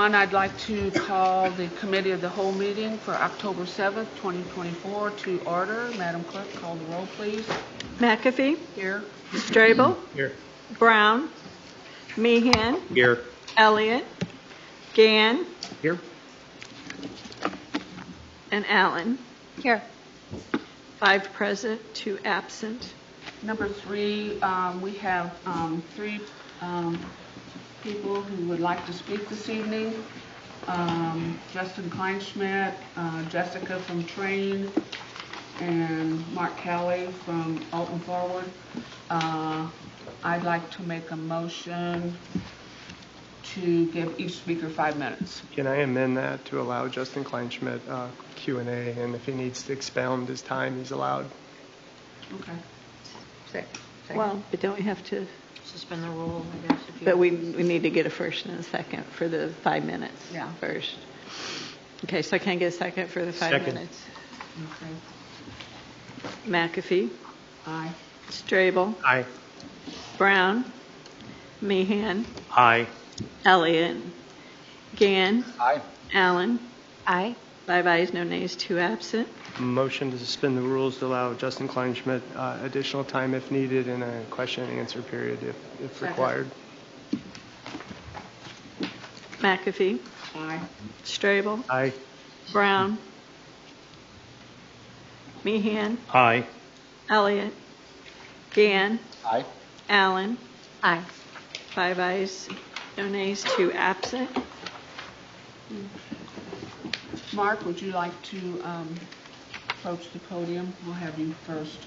everyone. I'd like to call the Committee of the Whole meeting for October 7th, 2024 to order. Madam Clerk, call the roll, please. McAfee. Here. Strabel. Here. Brown. Meehan. Here. Elliott. Gann. Here. And Allen. Here. 5 present, 2 absent. Number 3, we have 3 people who would like to speak this evening. Justin Kleinschmidt, Jessica from Train, and Mark Kelly from Alton Forward. I'd like to make a motion to give each speaker 5 minutes. Can I amend that to allow Justin Kleinschmidt Q&A, and if he needs to expound his time, he's allowed? Okay. Second. Well, but don't we have to? Suspend the rule, I guess. If you But we need to get a first and a second for the 5 minutes. Yeah. First. Okay, so I can't get a second for the 5 Second. minutes. Okay. McAfee. Aye. Strabel. Aye. Brown. Meehan. Aye. Elliott. Gann. Aye. Allen. Aye. 5 ayes, no nays, 2 absent. Motion to suspend the rules to allow Justin Kleinschmidt additional time if needed in a question and answer period if Second. required. McAfee. Aye. Strabel. Aye. Brown. Meehan. Aye. Elliott. Gann. Aye. Allen. Aye. 5 ayes, no nays, 2 absent. Mark, would you like to approach the podium? We'll have you first.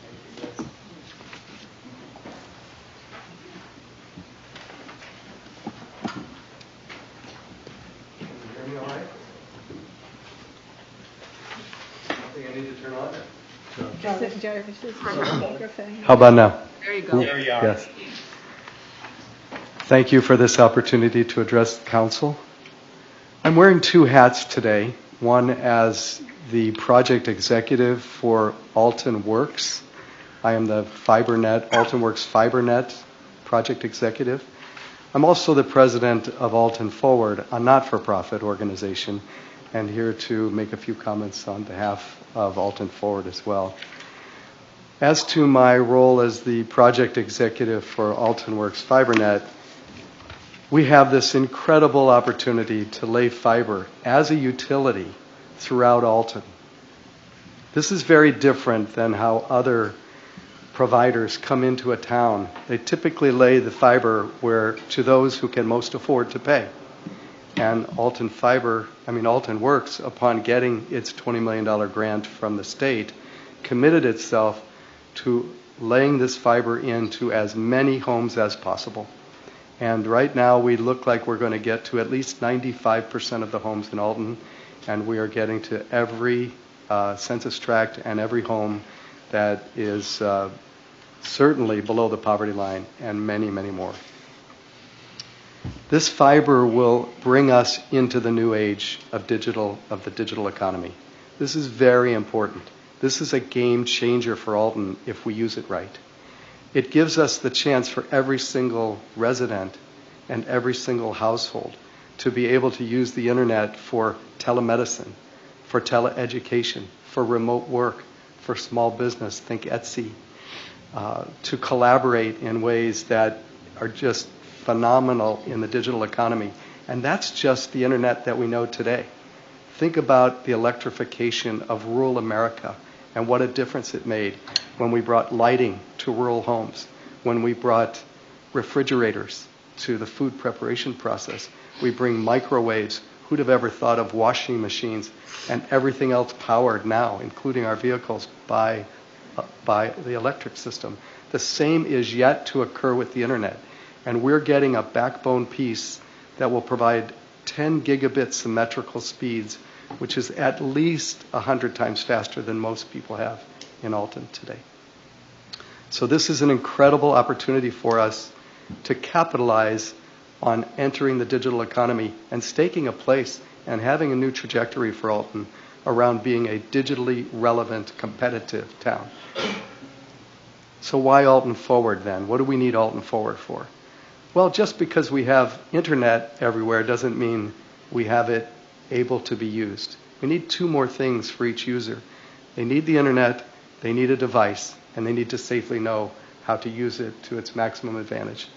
Can you hear me all right? Something I need to turn on? How about now? There you go. There you are. Yes. Thank you for this opportunity to address the council. I'm wearing 2 hats today. One as the project executive for Alton Works. I am the Alton Works FiberNet project executive. I'm also the president of Alton Forward, a not-for-profit organization, and here to make a few comments on behalf of Alton Forward as well. As to my role as the project executive for Alton Works FiberNet, we have this incredible opportunity to lay fiber as a utility throughout Alton. This is very different than how other providers come into a town. They typically lay the fiber to those who can most afford to pay. And Alton Works, upon getting its $20 million grant from the state, committed itself to laying this fiber into as many homes as possible. And right now we look like we're going to get to at least 95% of the homes in Alton, and we are getting to every census tract and every home that is certainly below the poverty line, and many, many more. This fiber will bring us into the new age of the digital economy. This is very important. This is a game changer for Alton if we use it right. It gives us the chance for every single resident and every single household to be able to use the internet for telemedicine, for teleeducation, for remote work, for small business, think Etsy, to collaborate in ways that are just phenomenal in the digital economy. And that's just the internet that we know today. Think about the electrification of rural America and what a difference it made when we brought lighting to rural homes, when we brought refrigerators to the food preparation process. We bring microwaves. Who'd have ever thought of washing machines and everything else powered now, including our vehicles, by the electric system? The same is yet to occur with the internet. And we're getting a backbone piece that will provide 10 gigabit symmetrical speeds, which is at least 100 times faster than most people have in Alton today. So this is an incredible opportunity for us to capitalize on entering the digital economy and staking a place and having a new trajectory for Alton around being a digitally relevant, competitive town. So why Alton Forward then? What do we need Alton Forward for? Well, just because we have internet everywhere doesn't mean we have it able to be used. We need two more things for each user. They need the internet, they need a device, and they need to safely know how to use it to its maximum advantage.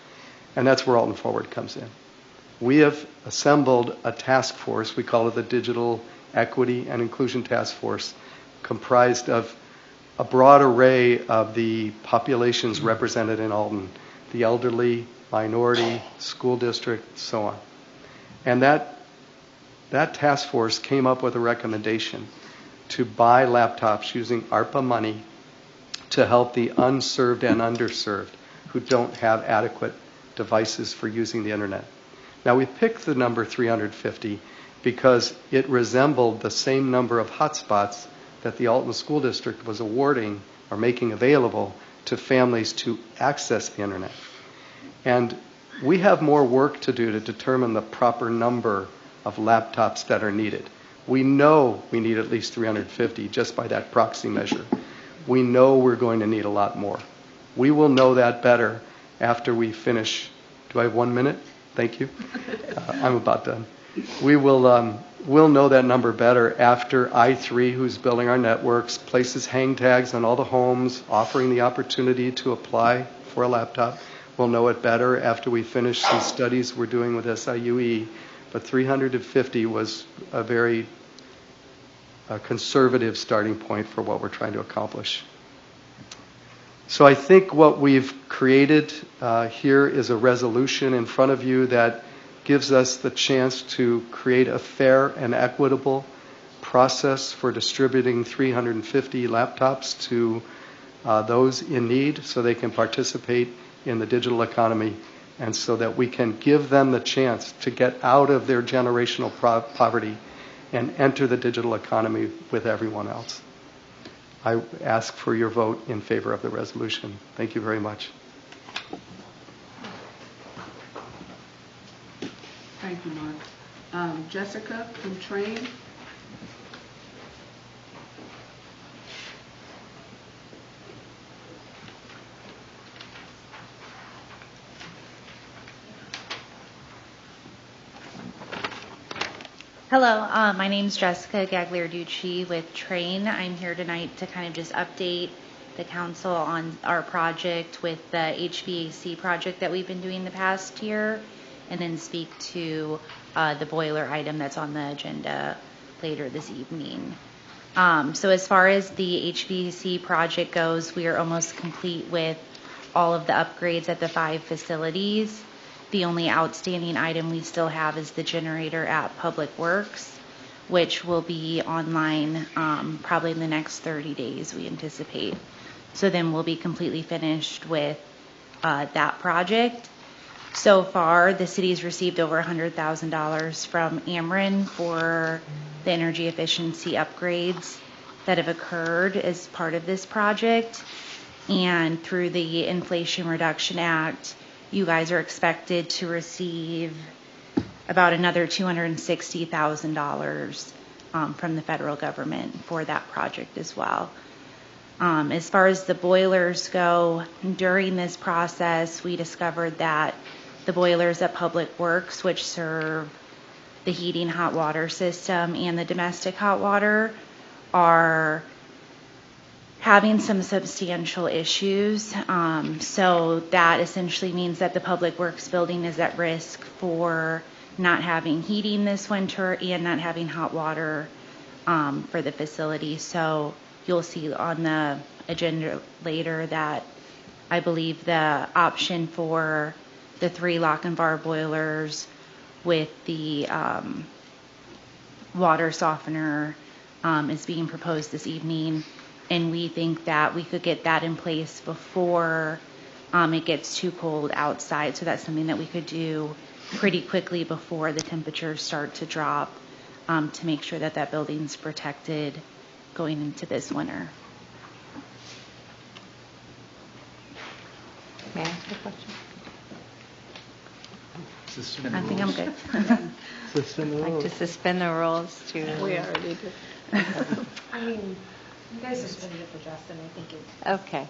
And that's where Alton Forward comes in. We have assembled a task force, we call it the Digital Equity and Inclusion Task Force, comprised of a broad array of the populations represented in Alton, the elderly, minority, school district, so on. And that task force came up with a recommendation to buy laptops using ARPA money to help the unserved and underserved who don't have adequate devices for using the internet. Now, we picked the number 350 because it resembled the same number of hotspots that the Alton School District was awarding or making available to families to access the internet. And we have more work to do to determine the proper number of laptops that are needed. We know we need at least 350 just by that proxy measure. We know we're going to need a lot more. We will know that better after we finish. Do I have 1 minute? Thank you. I'm about done. We'll know that number better after I3, who's building our networks, places hang tags on all the homes, offering the opportunity to apply for a laptop. We'll know it better after we finish some studies we're doing with SIUE. But 350 was a very conservative starting point for what we're trying to accomplish. So I think what we've created here is a resolution in front of you that gives us the chance to create a fair and equitable process for distributing 350 laptops to those in need so they can participate in the digital economy and so that we can give them the chance to get out of their generational poverty and enter the digital economy with everyone else. I ask for your vote in favor of the resolution. Thank you very much. Thank you, Mark. Jessica from Train. Hello, my name's Jessica Gagliarducci with Train. I'm here tonight to kind of just update the council on our project with the HVAC project that we've been doing the past year, and then speak to the boiler item that's on the agenda later this evening. So as far as the HVAC project goes, we are almost complete with all of the upgrades at the 5 facilities. The only outstanding item we still have is the generator at Public Works, which will be online probably in the next 30 days, we anticipate. So then we'll be completely finished with that project. So far, the city's received over $100,000 from Ameren for the energy efficiency upgrades that have occurred as part of this project. And through the Inflation Reduction Act, you guys are expected to receive about another $260,000 from the federal government for that project as well. As far as the boilers go, during this process, we discovered that the boilers at Public Works, which serve the heating hot water system and the domestic hot water, are having some substantial issues. So that essentially means that the Public Works building is at risk for not having heating this winter and not having hot water for the facility. So you'll see on the agenda later that I believe the option for the 3 lock and bar boilers with the water softener is being proposed this evening. And we think that we could get that in place before it gets too cold outside. So that's something that we could do pretty quickly before the temperatures start to drop to make sure that that building's protected going into this winter. May I ask a question? I think I'm good. I'd like to suspend the rules to... We already did. I mean, you guys suspended it for Justin, I think it's... Okay.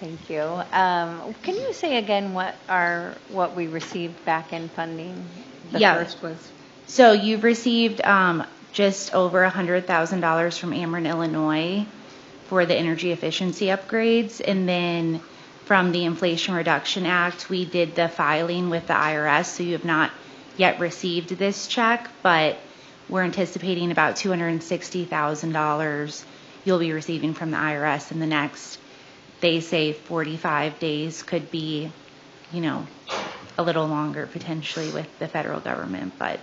Thank you. Can you say again what we received back in funding The Yeah. first was, So you've received just over $100,000 from Ameren, Illinois for the energy efficiency upgrades. And then from the Inflation Reduction Act, we did the filing with the IRS. So you have not yet received this check, but we're anticipating about $260,000 you'll be receiving from the IRS in the next, they say 45 days, could be, you know, a little longer potentially with the federal government, but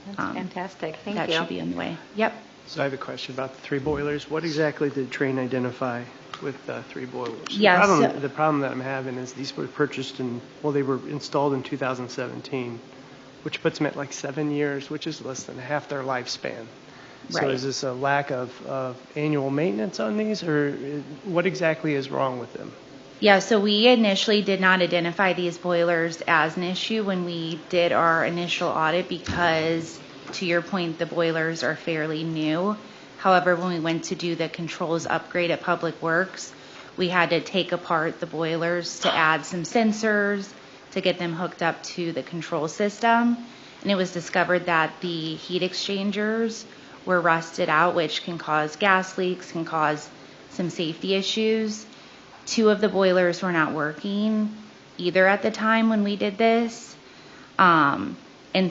that's fantastic. Thank that you. should be on the way. Yep. So I have a question about the 3 boilers. What exactly did Train identify with 3 boilers? Yeah, The problem that I'm having is these were purchased they were installed in 2017, which puts them at like 7 years, which is less than half their lifespan. So Right. is this a lack of annual maintenance on these, or what exactly is wrong with them? Yeah, so we initially did not identify these boilers as an issue when we did our initial audit because, to your point, the boilers are fairly new. However, when we went to do the controls upgrade at Public Works, we had to take apart the boilers to add some sensors to get them hooked up to the control system. And it was discovered that the heat exchangers were rusted out, which can cause gas leaks, can cause some safety issues. 2 of the boilers were not working either at the time when we did this. And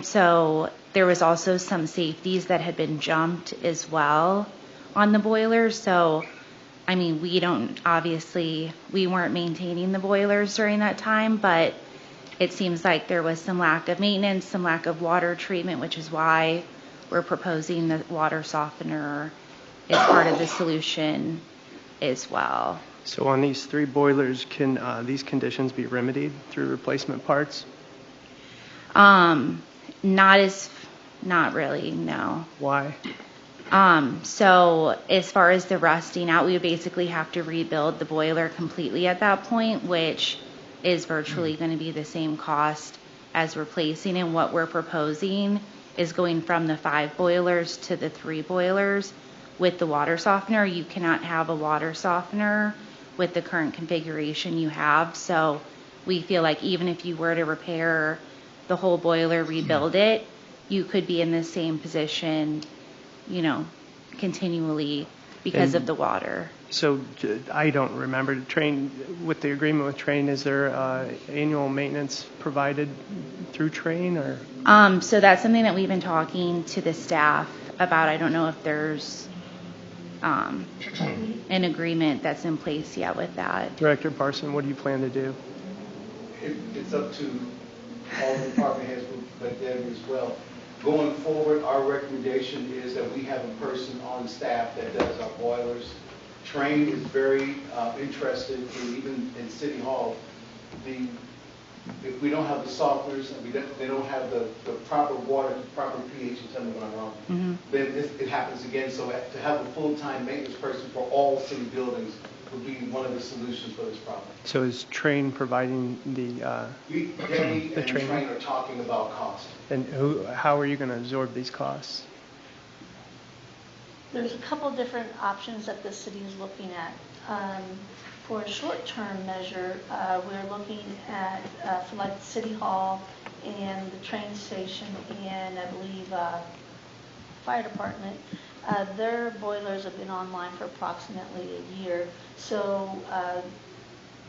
so there was also some safeties that had been jumped as well on the boilers. So, I mean, we weren't maintaining the boilers during that time, but it seems like there was some lack of maintenance, some lack of water treatment, which is why we're proposing the water softener as part of the solution as well. So on these 3 boilers, can these conditions be remedied through replacement parts? Not really, no. Why? So as far as the rusting out, we would basically have to rebuild the boiler completely at that point, which is virtually going to be the same cost as replacing. And what we're proposing is going from the 5 boilers to the 3 boilers with the water softener. You cannot have a water softener with the current configuration you have. So we feel like even if you were to repair the whole boiler, rebuild it, you could be in the same position, you know, continually because of the water. So I don't remember with the agreement with Train, is there annual maintenance provided through Train or? So that's something that we've been talking to the staff about. I don't know if there's an agreement that's in place yet with that. Director Parson, what do you plan to do? It's up to all the department heads, but Debbie as well. Going forward, our recommendation is that we have a person on staff that does our boilers. Train is very interested in, even in City Hall, if we don't have the softeners and they don't have the proper water, proper pH, and tell me when I'm wrong, then it happens again. So to have a full-time maintenance person for all city buildings would be one of the solutions for this problem. So is Train providing Debbie and training? Train are talking about cost. And how are you going to absorb these costs? There's a couple different options that the city is looking at. For a short-term measure, we're looking at, for like City Hall and the train station and I believe fire department, their boilers have been online for approximately a year. So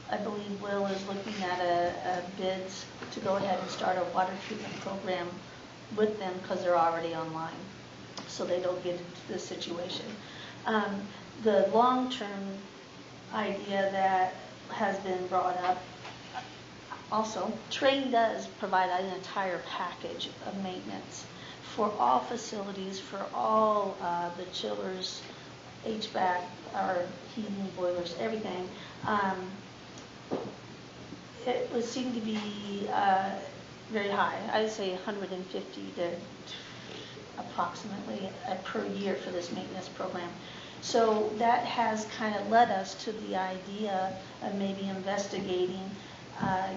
I believe Will is looking at a bids to go ahead and start a water treatment program with them because they're already online, so they don't get into this situation. The long-term idea that has been brought up, also, Train does provide an entire package of maintenance for all facilities, for all the chillers, HVAC, our heating boilers, everything. It would seem to be very high. I'd say 150 to approximately per year for this maintenance program. So that has kind of led us to the idea of maybe investigating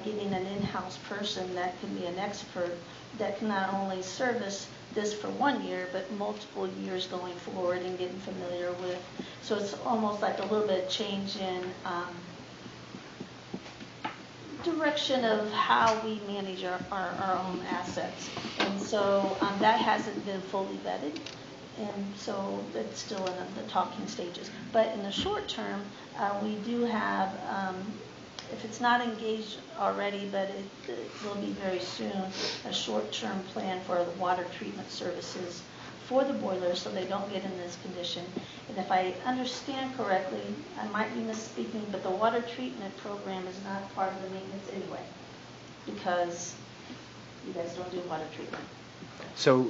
getting an in-house person that can be an expert that can not only service this for 1 year, but multiple years going forward and getting familiar with. So it's almost like a little bit of change in direction of how we manage our own assets. And so that hasn't been fully vetted. And so it's still in the talking stages. But in the short term, we do have, if it's not engaged already, but it will be very soon, a short-term plan for the water treatment services for the boilers so they don't get in this condition. And if I understand correctly, I might be misspeaking, but the water treatment program is not part of the maintenance anyway, because you guys don't do water treatment. So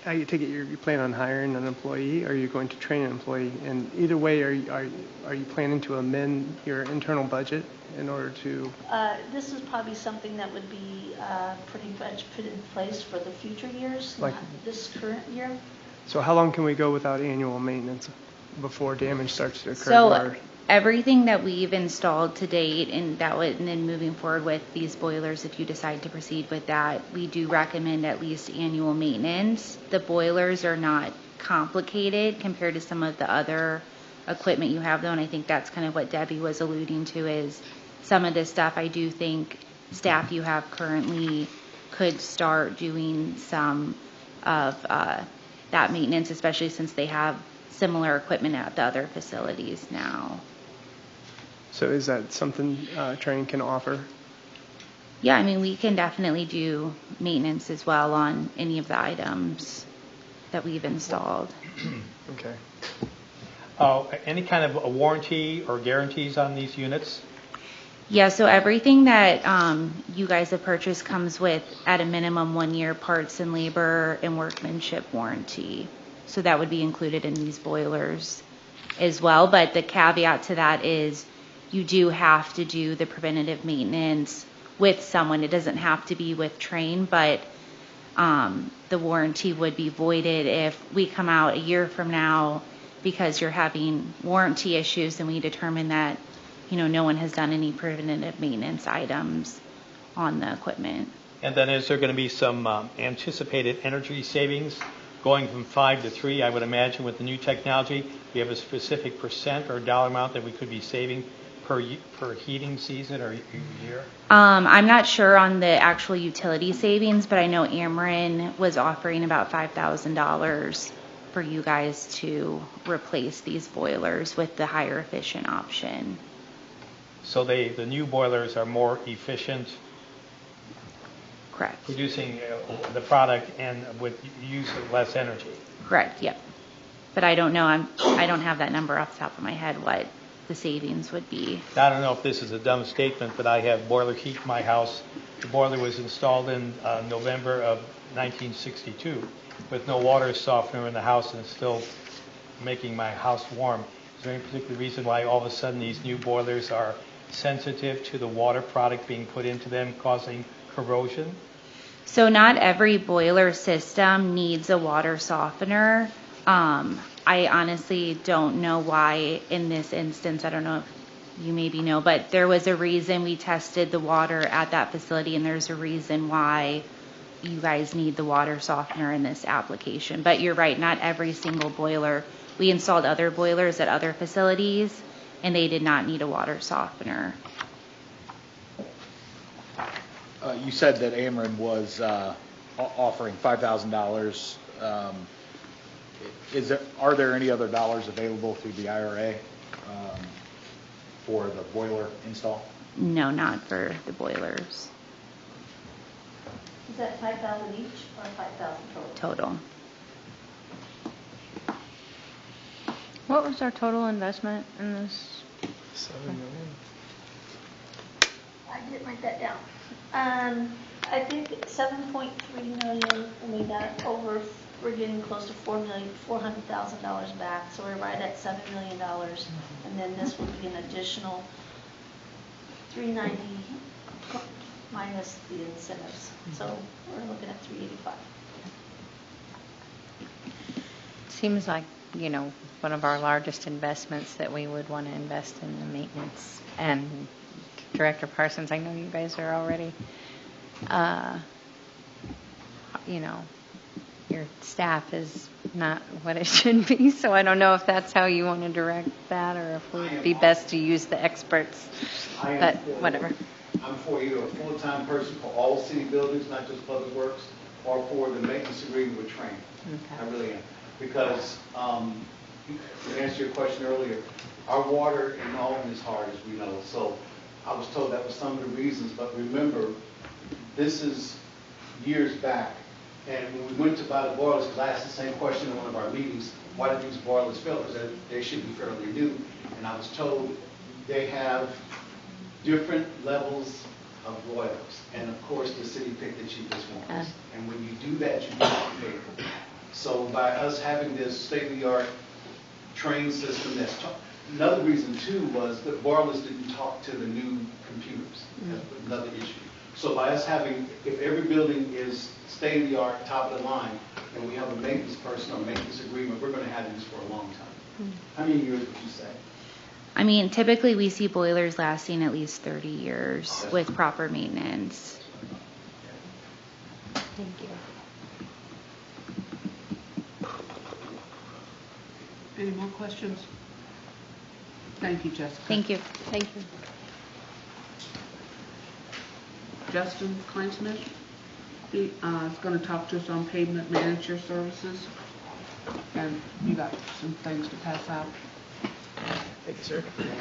I take it you plan on hiring an employee, or are you going to train an employee? And either way, are you planning to amend your internal budget in order to? This is probably something that would be pretty much put in place for the future years, Like, not this current year. So how long can we go without annual maintenance before damage starts to occur? So everything that we've installed to date, and then moving forward with these boilers, if you decide to proceed with that, we do recommend at least annual maintenance. The boilers are not complicated compared to some of the other equipment you have, though, and I think that's kind of what Debbie was alluding to, is some of this stuff I do think staff you have currently could start doing some of that maintenance, especially since they have similar equipment at the other facilities now. So is that something Train can offer? Yeah, I mean, we can definitely do maintenance as well on any of the items that we've installed. Okay. Any kind of a warranty or guarantees on these units? Yeah, so everything that you guys have purchased comes with, at a minimum, 1 year parts and labor and workmanship warranty. So that would be included in these boilers as well. But the caveat to that is you do have to do the preventative maintenance with someone. It doesn't have to be with Train, but the warranty would be voided if we come out a year from now because you're having warranty issues and we determine that, you know, no one has done any preventative maintenance items on the equipment. And then is there going to be some anticipated energy savings going from 5 to 3? I would imagine with the new technology, do you have a specific percent or dollar amount that we could be saving per heating season or year? I'm not sure on the actual utility savings, but I know Ameren was offering about $5,000 for you guys to replace these boilers with the higher efficient option. So the new boilers are more efficient, Correct. producing the product and with use of less energy. Correct. Yep. But I don't know. I don't have that number off the top of my head what the savings would be. I don't know if this is a dumb statement, but I have boiler heat in my house. The boiler was installed in November of 1962 with no water softener in the house, and it's still making my house warm. Is there any particular reason why all of a sudden these new boilers are sensitive to the water product being put into them, causing corrosion? So not every boiler system needs a water softener. I honestly don't know why in this instance. I don't know if you maybe know, but there was a reason we tested the water at that facility, and there's a reason why you guys need the water softener in this application. But you're right, not every single boiler. We installed other boilers at other facilities, and they did not need a water softener. You said that Ameren was offering $5,000. Are there any other dollars available through the IRA for the boiler install? No, not for the boilers. Is that 5,000 each or 5,000 total? Total. What was our total investment in this? $7 million. I didn't write that down. I think 7.3 million, and we got over. We're getting close to $400,000 back, so we're right at $7 million, and then this would be an additional 390 minus the incentives. So we're looking at 385. Seems like, you know, one of our largest investments that we would want to invest in the maintenance. And Director Parsons, I know you guys are already, you know, your staff is not what it should be, so I don't know if that's how you want to direct that or if it would be best to use the experts, but whatever. I'm for either a full-time person for all city buildings, not just public works, or for the maintenance agreement with Train. I really am. Because, to answer your question earlier, our water in Alton is hard, as we know. So I was told that was some of the reasons, but remember, this is years back. And when we went to buy the boilers, because I asked the same question in one of our meetings, why did these boilers fail? Because they should be fairly new. And I was told they have different levels of boilers. And of course, the city picked the cheapest ones. And when you do that, you don't pay. So by us having this state-of-the-art train system, another reason too was the boilers didn't talk to the new computers. That's another issue. So by us having, if every building is state-of-the-art, top of the line, and we have a maintenance person or maintenance agreement, we're going to have these for a long time. How many years would you say? I mean, typically we see boilers lasting at least 30 years with proper maintenance. Thank you. Any more questions? Thank you, Jessica. Thank you. Thank you. Justin Kleinsmith is going to talk to us on pavement manager services. And you got some things to pass out. Thank you, sir. Thank you.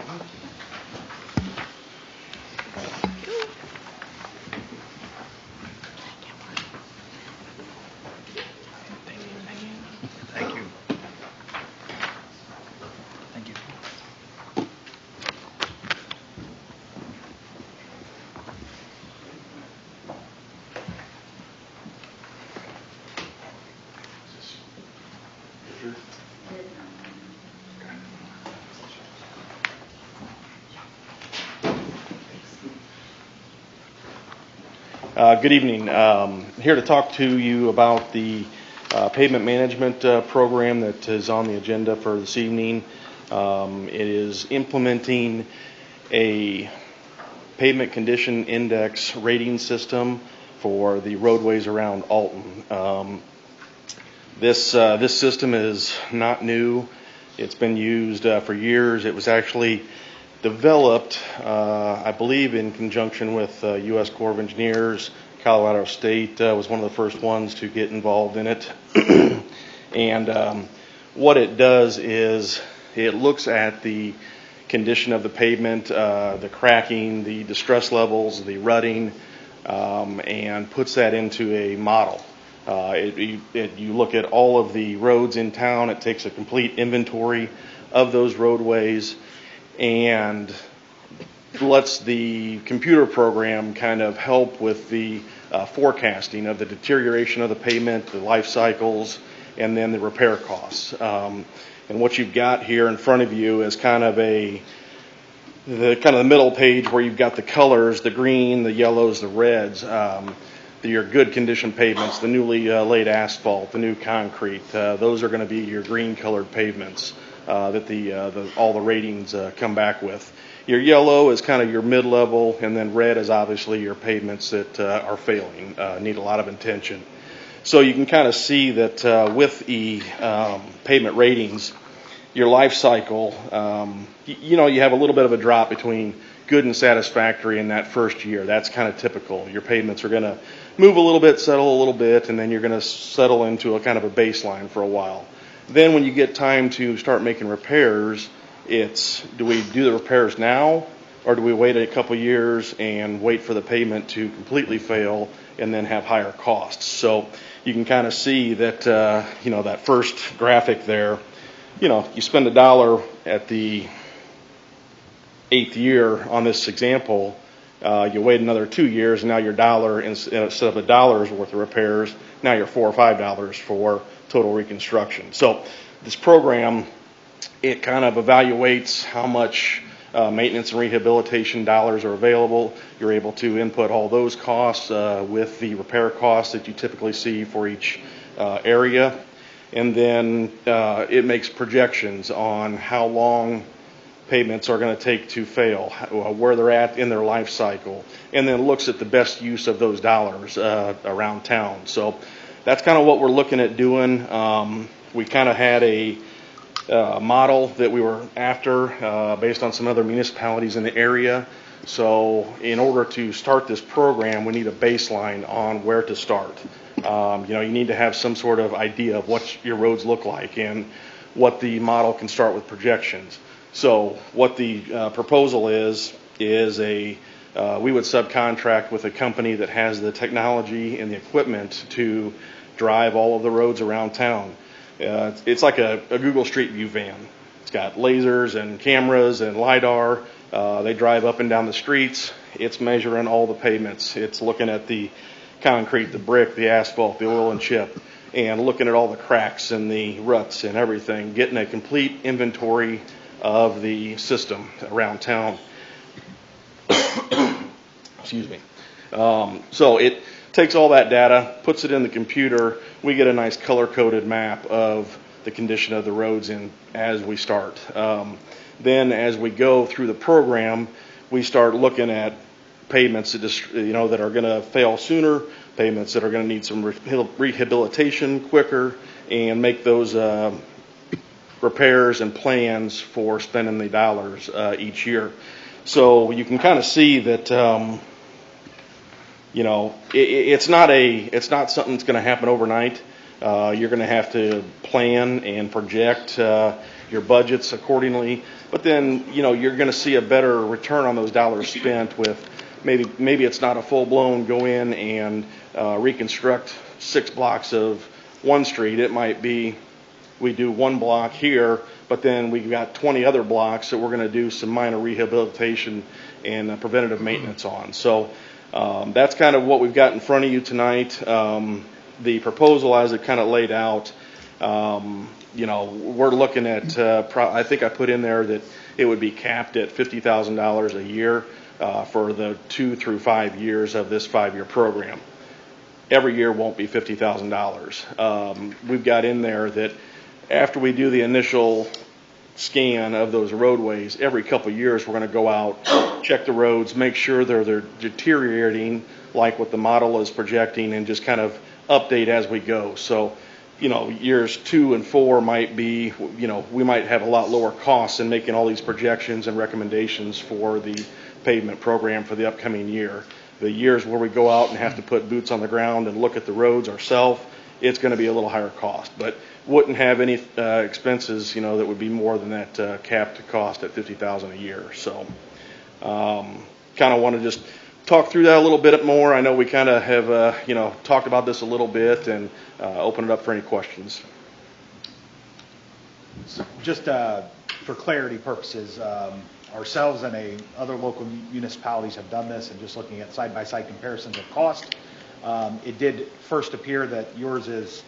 Thank you. Good evening. Here to talk to you about the pavement management program that is on the agenda for this evening. It is implementing a pavement condition index rating system for the roadways around Alton. This system is not new. It's been used for years. It was actually developed, I believe, in conjunction with U.S. Corps of Engineers. Colorado State was one of the first ones to get involved in it. And what it does is it looks at the condition of the pavement, the cracking, the distress levels, the rutting, and puts that into a model. You look at all of the roads in town. It takes a complete inventory of those roadways and lets the computer program kind of help with the forecasting of the deterioration of the pavement, the life cycles, and then the repair costs. And what you've got here in front of you is kind of the middle page where you've got the colors, the green, the yellows, the reds. Your good condition pavements, the newly laid asphalt, the new concrete, those are going to be your green colored pavements that all the ratings come back with. Your yellow is kind of your mid-level, and then red is obviously your pavements that are failing, need a lot of attention. So you can kind of see that with the pavement ratings, your life cycle, you have a little bit of a drop between good and satisfactory in that first year. That's kind of typical. Your pavements are going to move a little bit, settle a little bit, and then you're going to settle into a kind of a baseline for a while. Then when you get time to start making repairs, do we do the repairs now, or do we wait a couple years and wait for the pavement to completely fail and then have higher costs? So you can kind of see that, that first graphic there, you spend $1 at the 8th year on this example, you wait another 2 years, and now your $1, instead of $1 worth of repairs, now you're $4 or $5 for total reconstruction. So this program, it kind of evaluates how much maintenance and rehabilitation dollars are available. You're able to input all those costs with the repair costs that you typically see for each area. And then it makes projections on how long pavements are going to take to fail, where they're at in their life cycle, and then looks at the best use of those dollars around town. So that's kind of what we're looking at doing. We kind of had a model that we were after based on some other municipalities in the area So in order to start this program, we need a baseline on where to start. You need to have some sort of idea of what your roads look like and what the model can start with projections. So what the proposal is we would subcontract with a company that has the technology and the equipment to drive all of the roads around town. It's like a Google Street View van. It's got lasers and cameras and LiDAR. They drive up and down the streets. It's measuring all the pavements. It's looking at the concrete, the brick, the asphalt, the oil and chip, and looking at all the cracks and the ruts and everything, getting a complete inventory of the system around town. Excuse me. So it takes all that data, puts it in the computer. We get a nice color-coded map of the condition of the roads as we start. Then as we go through the program, we start looking at pavements that are going to fail sooner, pavements that are going to need some rehabilitation quicker, and make those repairs and plans for spending the dollars each year. So you can kind of see that it's not something that's going to happen overnight. You're going to have to plan and project your budgets accordingly. But then, you're going to see a better return on those dollars spent with maybe it's not a full-blown go in and reconstruct 6 blocks of one street. It might be we do 1 block here, but then we've got 20 other blocks that we're going to do some minor rehabilitation and preventative maintenance on. So that's kind of what we've got in front of you tonight. The proposal as it kind of laid out, we're looking at, I think I put in there that it would be capped at $50,000 a year for the 2 through 5 years of this 5-year program. Every year won't be $50,000. We've got in there that after we do the initial scan of those roadways, every couple of years we're going to go out, check the roads, make sure they're deteriorating like what the model is projecting, and just kind of update as we go. So, years 2 and 4 might be, we might have a lot lower costs in making all these projections and recommendations for the pavement program for the upcoming year. The years where we go out and have to put boots on the ground and look at the roads ourselves, it's going to be a little higher cost, but wouldn't have any expenses, that would be more than that capped cost at $50,000 a year. So, kind of want to just talk through that a little bit more. I know we kind of have, talked about this a little bit, and open it up for any questions. Just for clarity purposes, ourselves and other local municipalities have done this, and just looking at side-by-side comparisons of cost, it did first appear that yours is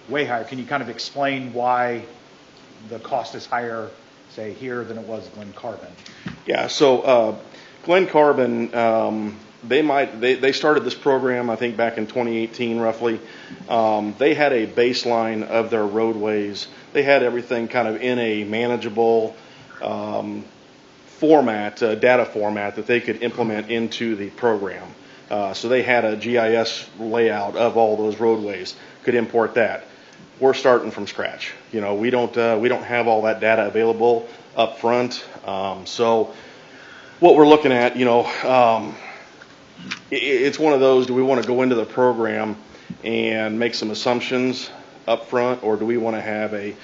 way higher. Can you kind of explain why the cost is higher, say, here than it was Glen Carbon? Yeah, so Glen Carbon, they started this program, I think, back in 2018, roughly. They had a baseline of their roadways. They had everything kind of in a manageable data format that they could implement into the program. So they had a GIS layout of all those roadways, could import that. We're starting from scratch. We don't have all that data available up front. So what we're looking at, it's one of those, do we want to go into the program and make some assumptions up front, or do we want to have a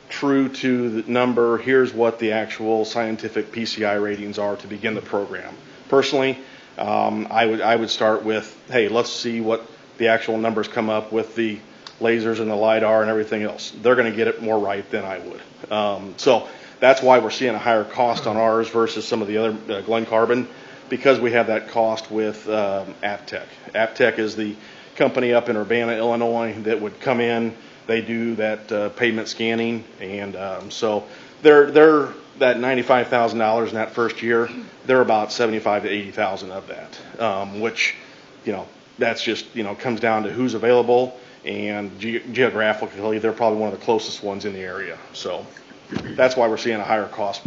true to the number, here's what the actual scientific PCI ratings are to begin the program? Personally, I would start with, hey, let's see what the actual numbers come up with the lasers and the LiDAR and everything else. They're going to get it more right than I would. So that's why we're seeing a higher cost on ours versus some of the other Glen Carbon, because we have that cost with Aptec. Aptec is the company up in Urbana, Illinois, that would come in. They do that pavement scanning, and so they're that $95,000 in that first year. They're about $75,000 to $80,000 of that, which that's just comes down to who's available, and geographically they're probably one of the closest ones in the area. So that's why we're seeing a higher cost.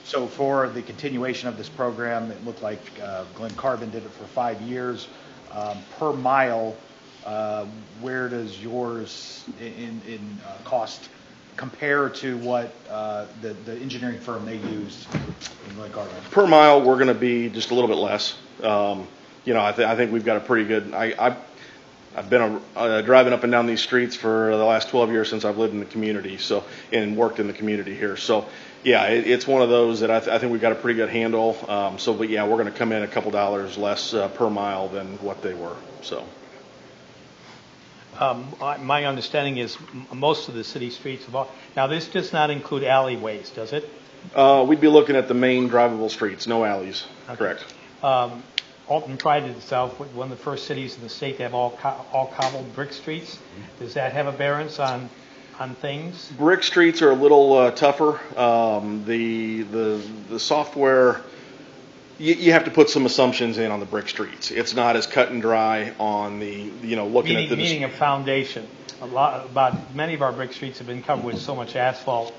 So for the continuation of this program, it looked like Glen Carbon did it for 5 years. Per mile, where does yours in cost compare to what the engineering firm they used in Lake Garland? Per mile, we're going to be just a little bit less. I think we've got a pretty good. I've been driving up and down these streets for the last 12 years since I've lived in the community, and worked in the community here. So, yeah, it's one of those that I think we've got a pretty good handle. But yeah, we're going to come in a couple dollars less per mile than what they were. So. My understanding is most of the city streets have all. Now, this does not include alleyways, does it? We'd be looking at the main drivable streets, no alleys. Okay. Correct. Alton prided itself with one of the first cities in the state to have all cobbled brick streets. Does that have a bearance on things? Brick streets are a little tougher. The software, you have to put some assumptions in on the brick streets. It's not as cut and dry on the looking at the meaning a foundation. Many of our brick streets have been covered with so much asphalt.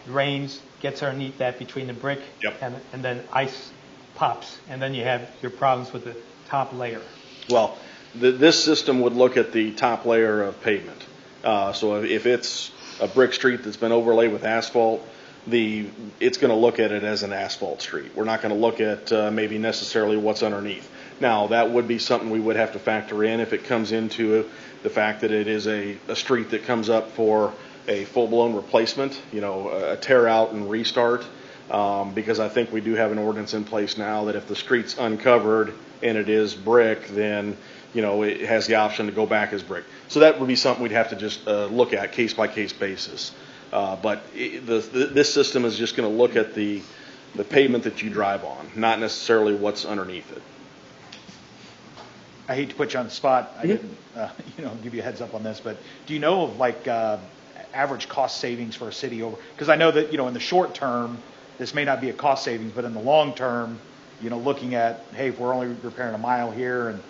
Rains gets underneath that between the brick, yep. and then ice pops, and then you have your problems with the top layer. Well, this system would look at the top layer of pavement. So if it's a brick street that's been overlaid with asphalt, it's going to look at it as an asphalt street. We're not going to look at maybe necessarily what's underneath. Now, that would be something we would have to factor in if it comes into the fact that it is a street that comes up for a full-blown replacement, a tear out and restart. Because I think we do have an ordinance in place now that if the street's uncovered and it is brick, then it has the option to go back as brick. So that would be something we'd have to just look at case by case basis. But this system is just going to look at the pavement that you drive on, not necessarily what's underneath it. I hate to put you on the spot. I didn't give you a heads up on this, but do you know of average cost savings for a city over? Because I know that in the short term, this may not be a cost savings, but in the long term, looking at, hey, if we're only repairing a mile here and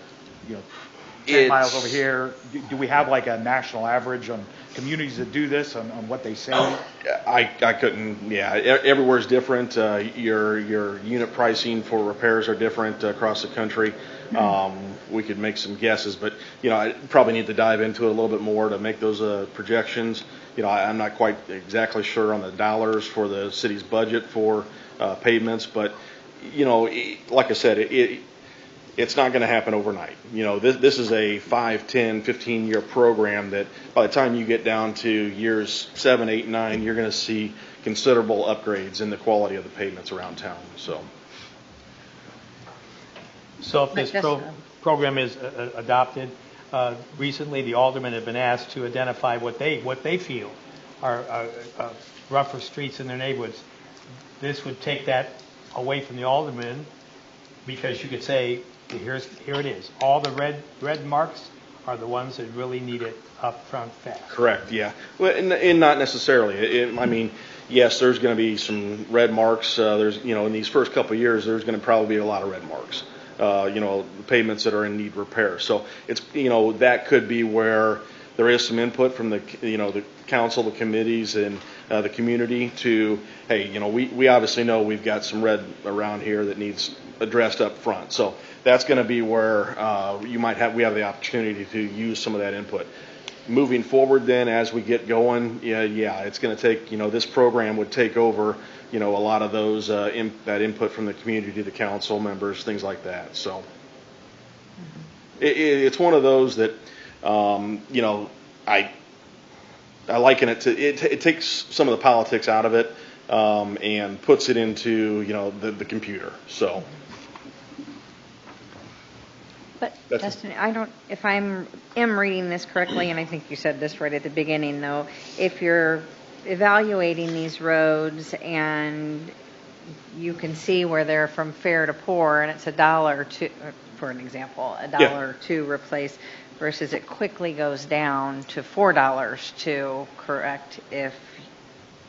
10 miles over here, do we have like a national average on communities that do this on what they save? I couldn't. Yeah, everywhere's different. Your unit pricing for repairs are different across the country. We could make some guesses, but I probably need to dive into it a little bit more to make those projections. I'm not quite exactly sure on the dollars for the city's budget for pavements, but like I said, it's not going to happen overnight. This is a 5, 10, 15-year program that by the time you get down to years 7, 8, 9, you're going to see considerable upgrades in the quality of the pavements around town. So if this program is adopted, recently the aldermen have been asked to identify what they feel are rougher streets in their neighborhoods. This would take that away from the aldermen, because you could say, here it is. All the red marks are the ones that really need it up front fast. Correct. Yeah. Well, and not necessarily. Yes, there's going to be some red marks. There's in these first couple of years, there's going to probably be a lot of red marks. Pavements that are in need of repair. So it's that could be where there is some input from the council, the committees, and the community to, hey, we obviously know we've got some red around here that needs addressed up front. So that's going to be where we have the opportunity to use some of that input. Moving forward, then, as we get going, it's going to take this program would take over a lot of those that input from the community, the council members, things like that. So it's one of those that I liken it to. It takes some of the politics out of it and puts it into the computer. So. But Justin, if I am reading this correctly, and I think you said this right at the beginning, though, if you're evaluating these roads and you can see where they're from fair to poor, and it's $1 to, for an example, $1 to replace, versus it quickly goes down to $4 to correct if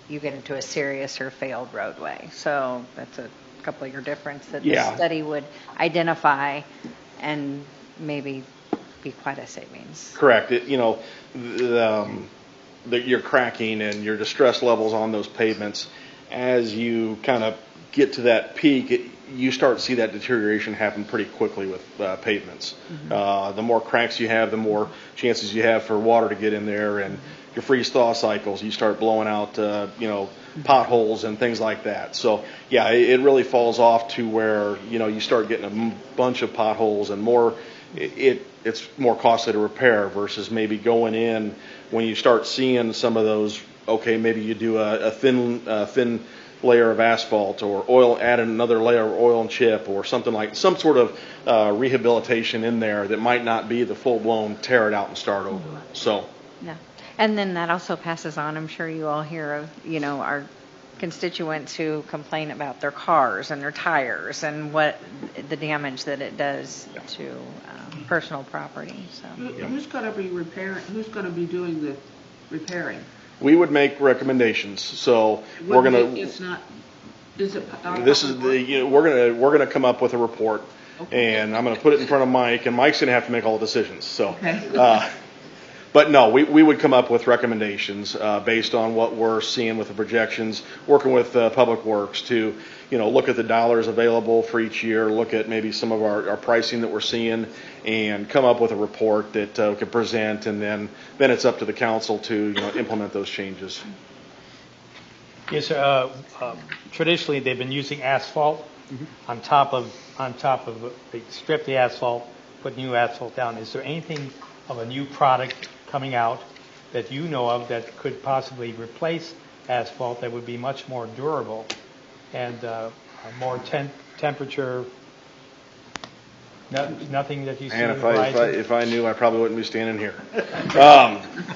you get into a serious or failed roadway. So that's a couple of your difference that this study would identify and maybe be quite a savings. Correct. Your cracking and your distress levels on those pavements, as you kind of get to that peak, you start to see that deterioration happen pretty quickly with pavements. Mm-hmm. The more cracks you have, the more chances you have for water to get in there and your freeze-thaw cycles, you start blowing out, potholes and things like that. So, yeah, it really falls off to where, you start getting a bunch of potholes and more, it's more costly to repair versus maybe going in when you start seeing some of those, okay, maybe you do a thin layer of asphalt or add another layer of oil and chip or something like some sort of rehabilitation in there that might not be the full-blown tear it out and start over. So. Yeah. And then that also passes on, I'm sure you all hear of, our constituents who complain about their cars and their tires and what the damage that it does to personal property. So. Who's going to be repairing? Who's going to be doing the repairing? We would make recommendations. So we're going to. It's not. Is it? This is the. We're going to come up with a report, and I'm going to put it in front of Mike, and Mike's going to have to make all the decisions. So. Okay. But no, we would come up with recommendations based on what we're seeing with the projections, working with Public Works to, look at the dollars available for each year, look at maybe some of our pricing that we're seeing, and come up with a report that we can present, and then it's up to the council to implement those changes. Yes, sir. Traditionally, they've been using asphalt on top of they strip the asphalt, put new asphalt down. Is there anything of a new product coming out that you know of that could possibly replace asphalt that would be much more durable and more temperature? Nothing that you see. And if I knew, I probably wouldn't be standing here.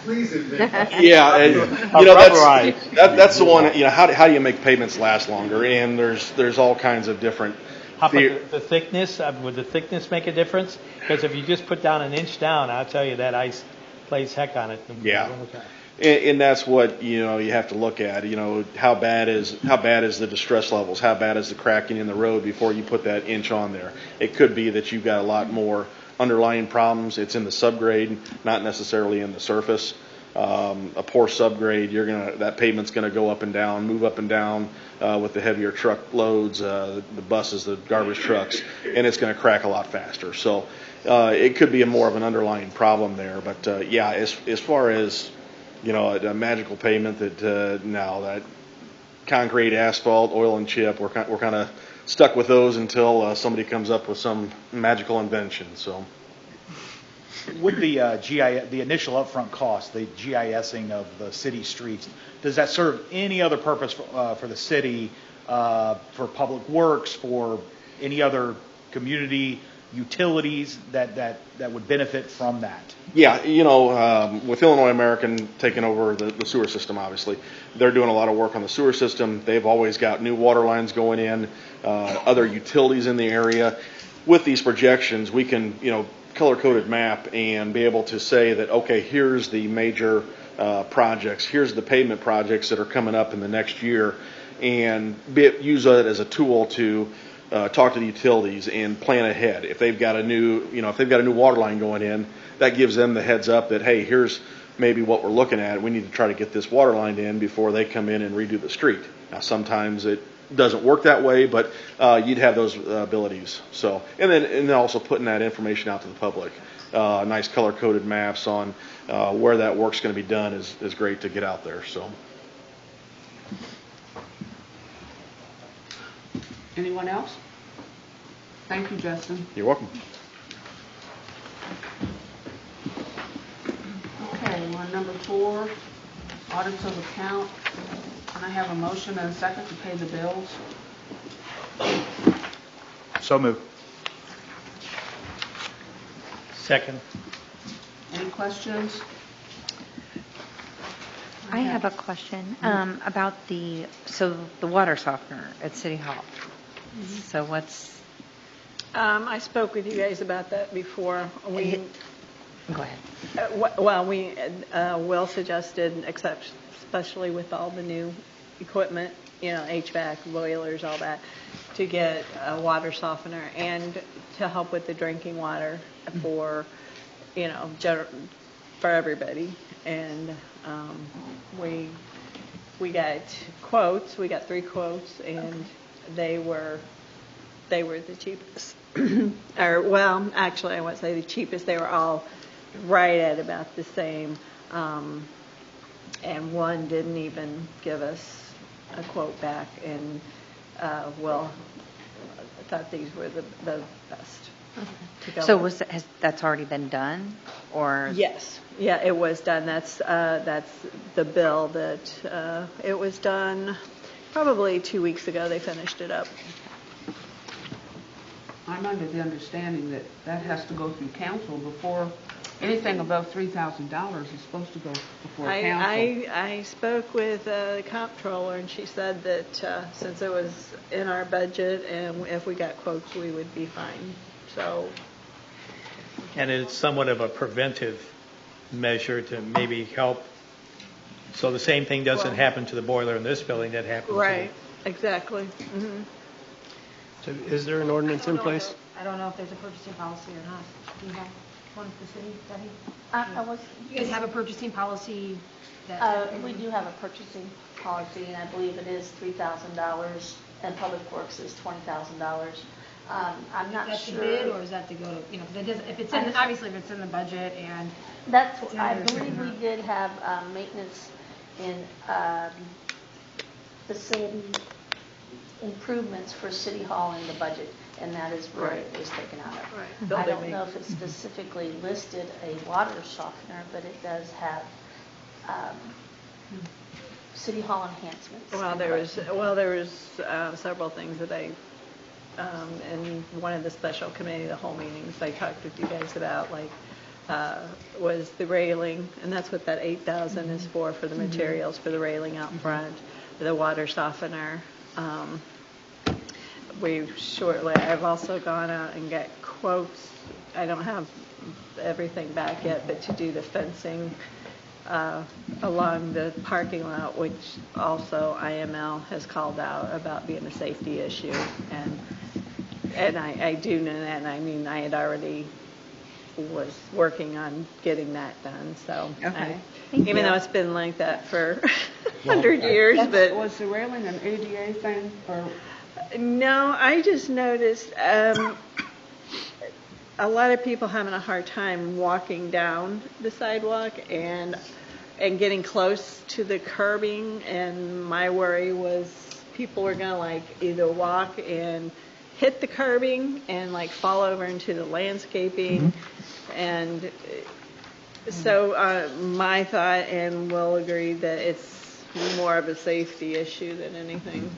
Please admit. Yeah, and that's the one. How do you make pavements last longer? And there's all kinds of different. How about the thickness? Would the thickness make a difference? Because if you just put down an inch down, I'll tell you that ice plays heck on it. Yeah. And that's what you have to look at. How bad is the distress levels? How bad is the cracking in the road before you put that inch on there? It could be that you've got a lot more underlying problems. It's in the subgrade, not necessarily in the surface. A poor subgrade, that pavement's gonna go up and down, move up and down with the heavier truck loads, the buses, the garbage trucks, and it's gonna crack a lot faster. So it could be more of an underlying problem there. But as far as a magical pavement that concrete, asphalt, oil and chip, we're kind of stuck with those until somebody comes up with some magical invention. So. With the the initial upfront cost, the GISing of the city streets, does that serve any other purpose for the city, for public works, for any other community utilities that would benefit from that? Yeah, with Illinois American taking over the sewer system, obviously, they're doing a lot of work on the sewer system. They've always got new water lines going in, other utilities in the area. With these projections, we can, color-coded map and be able to say that, okay, here's the major projects, here's the pavement projects that are coming up in the next year, and use it as a tool to talk to the utilities and plan ahead. If they've got a new, water line going in, that gives them the heads up that, hey, here's maybe what we're looking at. We need to try to get this water line in before they come in and redo the street. Now, sometimes it doesn't work that way, but you'd have those abilities. So, and then also putting that information out to the public. Nice color-coded maps on where that work's going to be done is great to get out there. So. Anyone else? Thank you, Justin. You're welcome. Okay, we're on number 4, audits of account. Can I have a motion and a second to pay the bills? So moved. Second. Any questions? I have a question about the water softener at City Hall. So what's... I spoke with you guys about that before. Go ahead. Will suggested, especially with all the new equipment, HVAC, boilers, all that, to get a water softener and to help with the drinking water for, for everybody. And we got quotes. We got 3 quotes, and they were the cheapest. Actually, I won't say the cheapest. They were all right at about the same And one didn't even give us a quote back, and Will thought these were the best to go So with. that's already been done, or? Yes, yeah, it was done. That's the bill that it was done probably 2 weeks ago. They finished it up. I'm under the understanding that that has to go through council before, anything above $3,000 is supposed to go before council. I spoke with the comptroller, and she said that since it was in our budget and if we got quotes, we would be fine. So. And it's somewhat of a preventive measure to maybe help, so the same thing doesn't happen to the boiler in this building that happened. Right, exactly. Mm-hmm. So is there an ordinance in place? I don't know if there's a purchasing policy or not. Do you have one for the city, Debbie? You guys have a purchasing policy that? We do have a purchasing policy, and I believe it is $3,000, and Public Works is $20,000. I'm not That's sure. the bid, or is that to go to, you know, because it doesn't, if it's in, obviously if it's in the budget and. That's, It's I in there, believe we certain did have maintenance in facility improvements for City Hall in the budget, and that is where it was taken out of. Right. I Building don't know if it specifically listed a water softener, but it does have City Hall enhancements. Well, there was several things that I, in one of the special committee, the whole meetings, I talked with you guys about, like, was the railing, and that's what that $8,000 is for the materials for the railing out front, the water softener. I've also gone out and got quotes. I don't have everything back yet, but to do the fencing along the parking lot, which also IML has called out about being a safety issue, and I do know that, and I mean, I had already was working on getting that done, so. Okay. Even though it's been like that for 100 years, but. Was the railing an ADA thing, or? No, I just noticed a lot of people having a hard time walking down the sidewalk and getting close to the curbing, and my worry was people were going to like either walk and hit the curbing and like fall over into the landscaping. And so my thought, and we'll agree, that it's more of a safety issue than anything.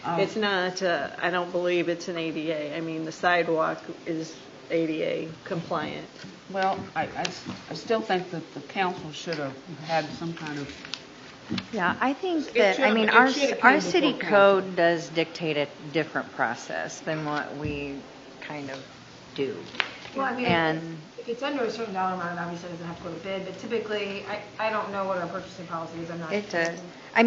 It's not, I don't believe it's an ADA. I mean, the sidewalk is ADA compliant. Well, I still think that the council should have had some kind of. Yeah, I think It that, I should- mean, it our should have came city before code does dictate a different process than what we kind of do. Well, I mean, And- if it's under a certain dollar amount, obviously it doesn't have to go to bid, but typically, I don't know what our purchasing policy is, I'm not. It does. I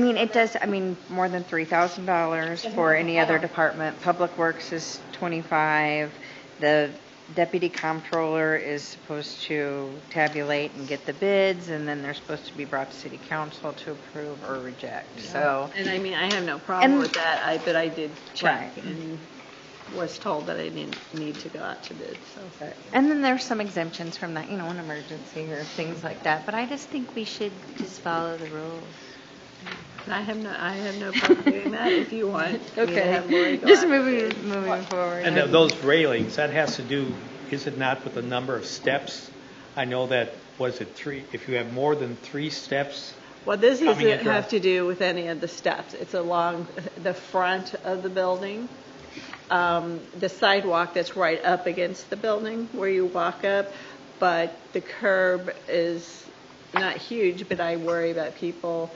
mean, more than $3,000 for any other department. Public Works is 25. The deputy comptroller is supposed to tabulate and get the bids, and then they're supposed to be brought to city council to approve or reject. So, And I mean, I have no problem And- with that, but I did check Right. and was told that I didn't need to go out to bid, so. and then there's some exemptions from that, you know, an emergency or things like that. But I just think we should just follow the rules. I have no problem doing that if you want. me to Okay. have Lori go Just out to moving bid. forward. And those railings, that has to do, is it not with the number of steps? I know that, was it 3, if you have more than 3 steps? Well, this coming doesn't into- have to do with any of the steps. It's along the front of the building. The sidewalk that's right up against the building where you walk up, but the curb is not huge, but I worry about people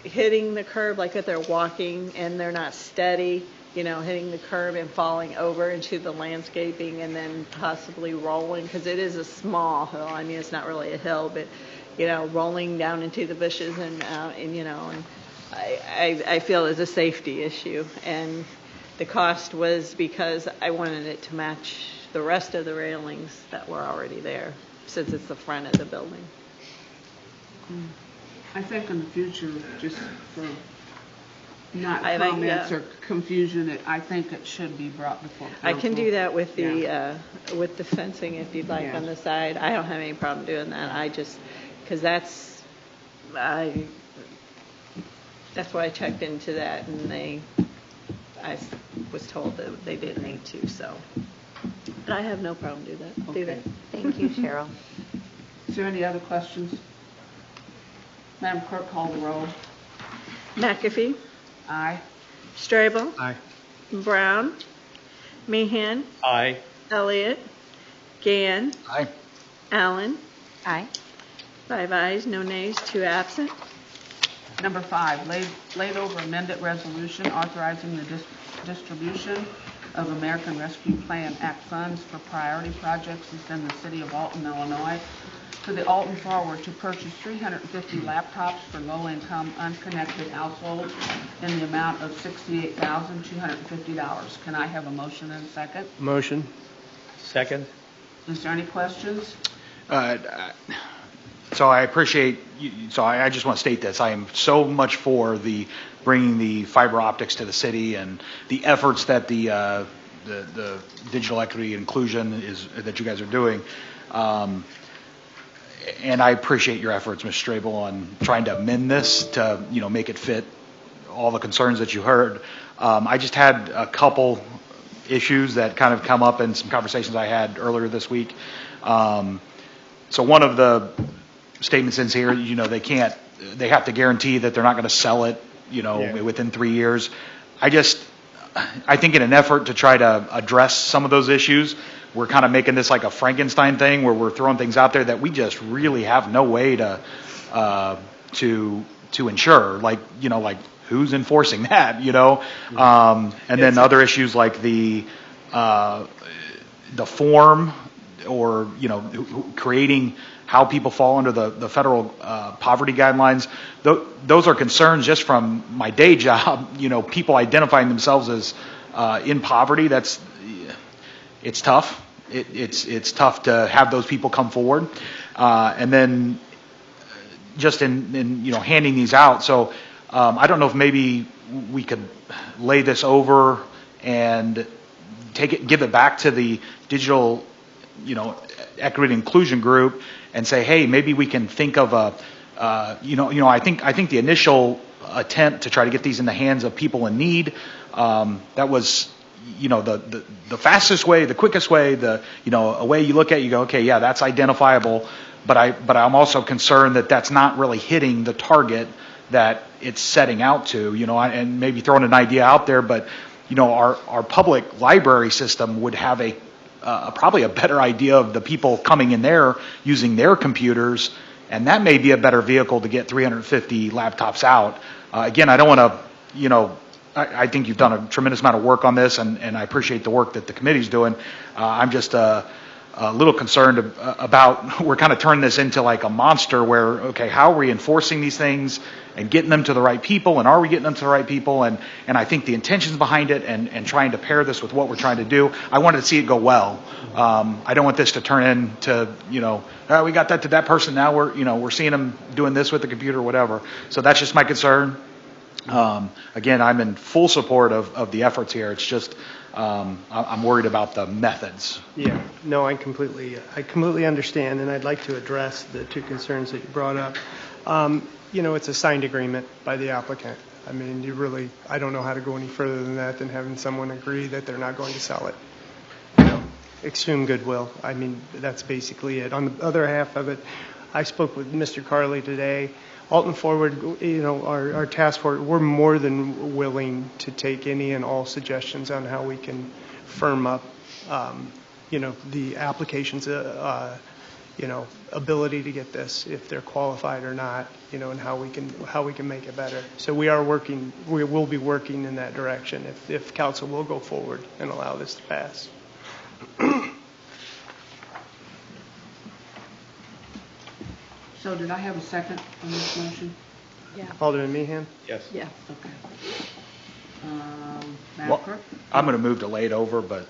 hitting the curb, like if they're walking and they're not steady, you know, hitting the curb and falling over into the landscaping and then possibly rolling, because it is a small hill. I mean, it's not really a hill, but, you know, rolling down into the bushes and you know, and I feel it's a safety issue. And the cost was because I wanted it to match the rest of the railings that were already there, since it's the front of the building. I think in the future, just for not I think, comments yeah. or confusion, I think it should be brought before council. I can do that with the Yeah. with the fencing if you'd like Yeah. on the side. I don't have any problem doing that. I just, because that's why I checked into that, and I was told that they didn't need to, so. But I have no problem do that. Okay. Thank you, Cheryl. Is there any other questions? Madam Clerk, call the roll. McAfee, Aye. Strabel, Aye. Brown, Meehan, Aye. Elliott, Gann, Aye. Allen. Aye. 5 ayes, no nays, 2 absent. Number 5, laid over amended resolution authorizing the distribution of American Rescue Plan Act funds for priority projects within the city of Alton, Illinois, to the Alton Forward to purchase 350 laptops for low-income, unconnected households in the amount of $68,250. Can I have a motion and a second? Motion. Second? Is there any questions? So I appreciate, so I just want to state this. I am so much for bringing the fiber optics to the city and the efforts that the digital equity inclusion that you guys are doing. And I appreciate your efforts, Ms. Strabel, on trying to amend this to, make it fit all the concerns that you heard. I just had a couple issues that kind of come up in some conversations I had earlier this week. So one of the statements in here, they have to guarantee that they're not going to sell it, within 3 years. I think in an effort to try to address some of those issues, we're kind of making this like a Frankenstein thing where we're throwing things out there that we just really have no way to ensure, like who's enforcing that, and then other issues like the form or, creating how people fall under the federal poverty guidelines. Those are concerns just from my day job, people identifying themselves as in poverty. It's tough. It's tough to have those people come forward. And then just in handing these out. So I don't know if maybe we could lay this over and give it back to the digital, equity and inclusion group and say, hey, maybe we can think of I think the initial attempt to try to get these in the hands of people in need, that was, the fastest way, the quickest way, a way you look at it, you go, okay, yeah, that's identifiable, but I'm also concerned that that's not really hitting the target that it's setting out to, and maybe throwing an idea out there, but, our public library system would have probably a better idea of the people coming in there using their computers, and that may be a better vehicle to get 350 laptops out. Again, I don't want to, I think you've done a tremendous amount of work on this, and I appreciate the work that the committee's doing. I'm just a little concerned about, we're kind of turning this into like a monster where, okay, how are we enforcing these things and getting them to the right people, and are we getting them to the right people? And I think the intentions behind it and trying to pair this with what we're trying to do, I wanted to see it go well. I don't want this to turn into, we got that to that person, now we're seeing them doing this with the computer or whatever. So that's just my concern. Again, I'm in full support of the efforts here. It's just I'm worried about the methods. Yeah, no, I completely understand, and I'd like to address the two concerns that you brought up. It's a signed agreement by the applicant. I mean, I don't know how to go any further than that, than having someone agree that they're not going to sell it. Assume goodwill. I mean, that's basically it. On the other half of it, I spoke with Mr. Carley today. Alton Forward, our task force, we're more than willing to take any and all suggestions on how we can firm up, the application's, ability to get this, if they're qualified or not, and how we can make it better. So we will be working in that direction if council will go forward and allow this to pass. So did I have a second on this motion? Yeah. Alderman Meehan? Yes. Yeah. Okay. Madam Clerk? I'm going to move to lay it over, but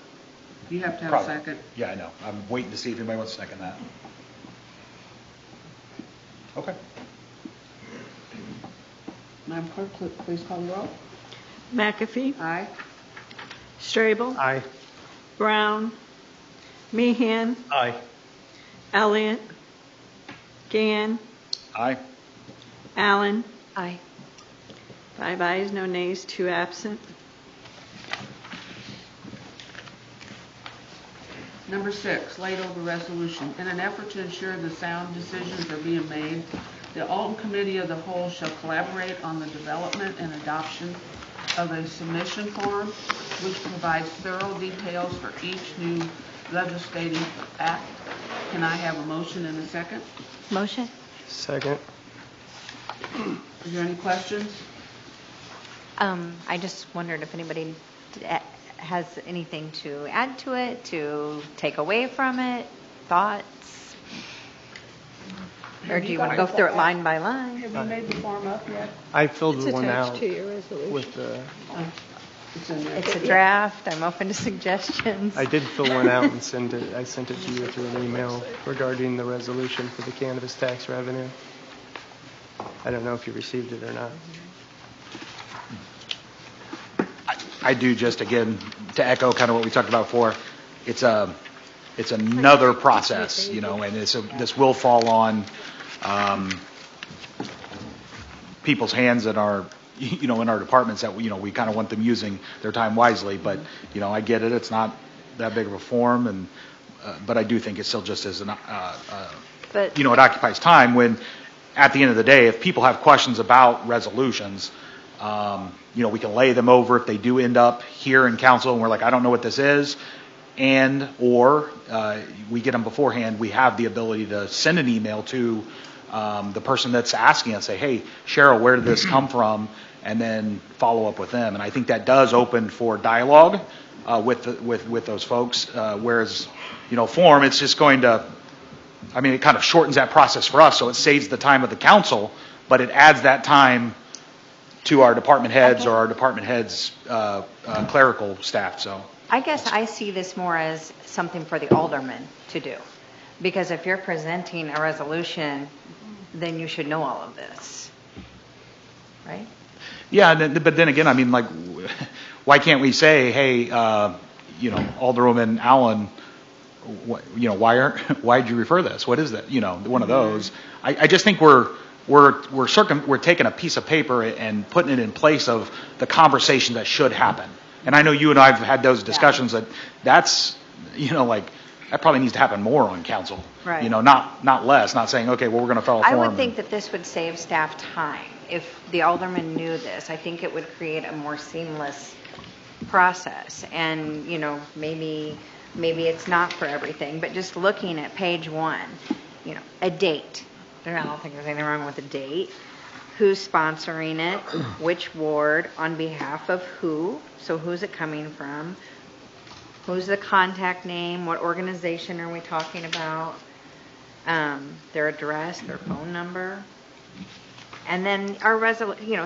You have to have Probably. a second. yeah, I know. I'm waiting to see if anybody wants to second that. Okay. Madam Clerk, please call the roll. McAfee, Aye. Strabel, Aye. Brown, Meehan, Aye. Elliott, Gann, Aye. Allen? Aye. 5 ayes, no nays, 2 absent. Number 6, laid over resolution. In an effort to ensure the sound decisions are being made, the Alton Committee of the Whole shall collaborate on the development and adoption of a submission form which provides thorough details for each new legislative act. Can I have a motion and a second? Motion? Second. Is there any questions? I just wondered if anybody has anything to add to it, to take away from it, thoughts? Or do you want to go through it line by line? Have you made the form up yet? I filled It's one attached out to your resolution. with the, It's in there. It's a draft. I'm open to suggestions. I did fill one out and I sent it to you through an email regarding the resolution for the cannabis tax revenue. I don't know if you received it or not. I do, just again, to echo kind of what we talked about before, it's another process, and this will fall on people's hands in our departments that, we kind of want them using their time wisely, but, I get it, it's not that big of a form, but I do think it still just is it occupies time when, at the end of the day, if people have questions about resolutions, we can lay them over if they do end up here in council and we're like, I don't know what this is, or we get them beforehand, we have the ability to send an email to the person that's asking us, say, hey, Cheryl, where did this come from? And then follow up with them. And I think that does open for dialogue with those folks, whereas, form, it's just going to, it kind of shortens that process for us, so it saves the time of the council, but it adds that time to our department heads or our department heads' clerical staff. So I guess I see this more as something for the aldermen to do. Because if you're presenting a resolution, then you should know all of this. Right? Yeah, but then again, why can't we say, hey, Alderwoman Allen, why'd you refer this? What is that? One of those. I just think we're taking a piece of paper and putting it in place of the conversation that should happen. And I know you and I have had those discussions that's that probably needs to happen more on council. Right. Not less. Not saying, okay, well, we're going to fill a form. I would think that this would save staff time. If the alderman knew this, I think it would create a more seamless process. And, maybe it's not for everything, but just looking at page 1, a date. I don't think there's anything wrong with a date. Who's sponsoring it? Which ward? On behalf of who? So who's it coming from? Who's the contact name? What organization are we talking about? Their address, their phone number. And then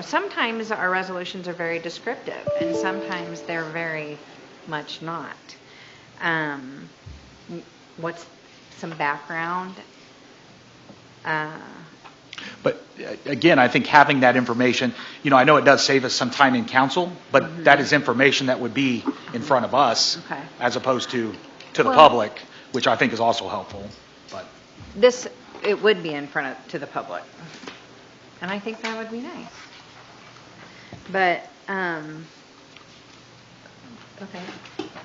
sometimes our resolutions are very descriptive, and sometimes they're very much not. What's some background? But again, I think having that information, I know it does save us some time in council, but that is information that would be in front of us as opposed to the public, which I think is also helpful. But it would be in front to the public, and I think that would be nice. But okay,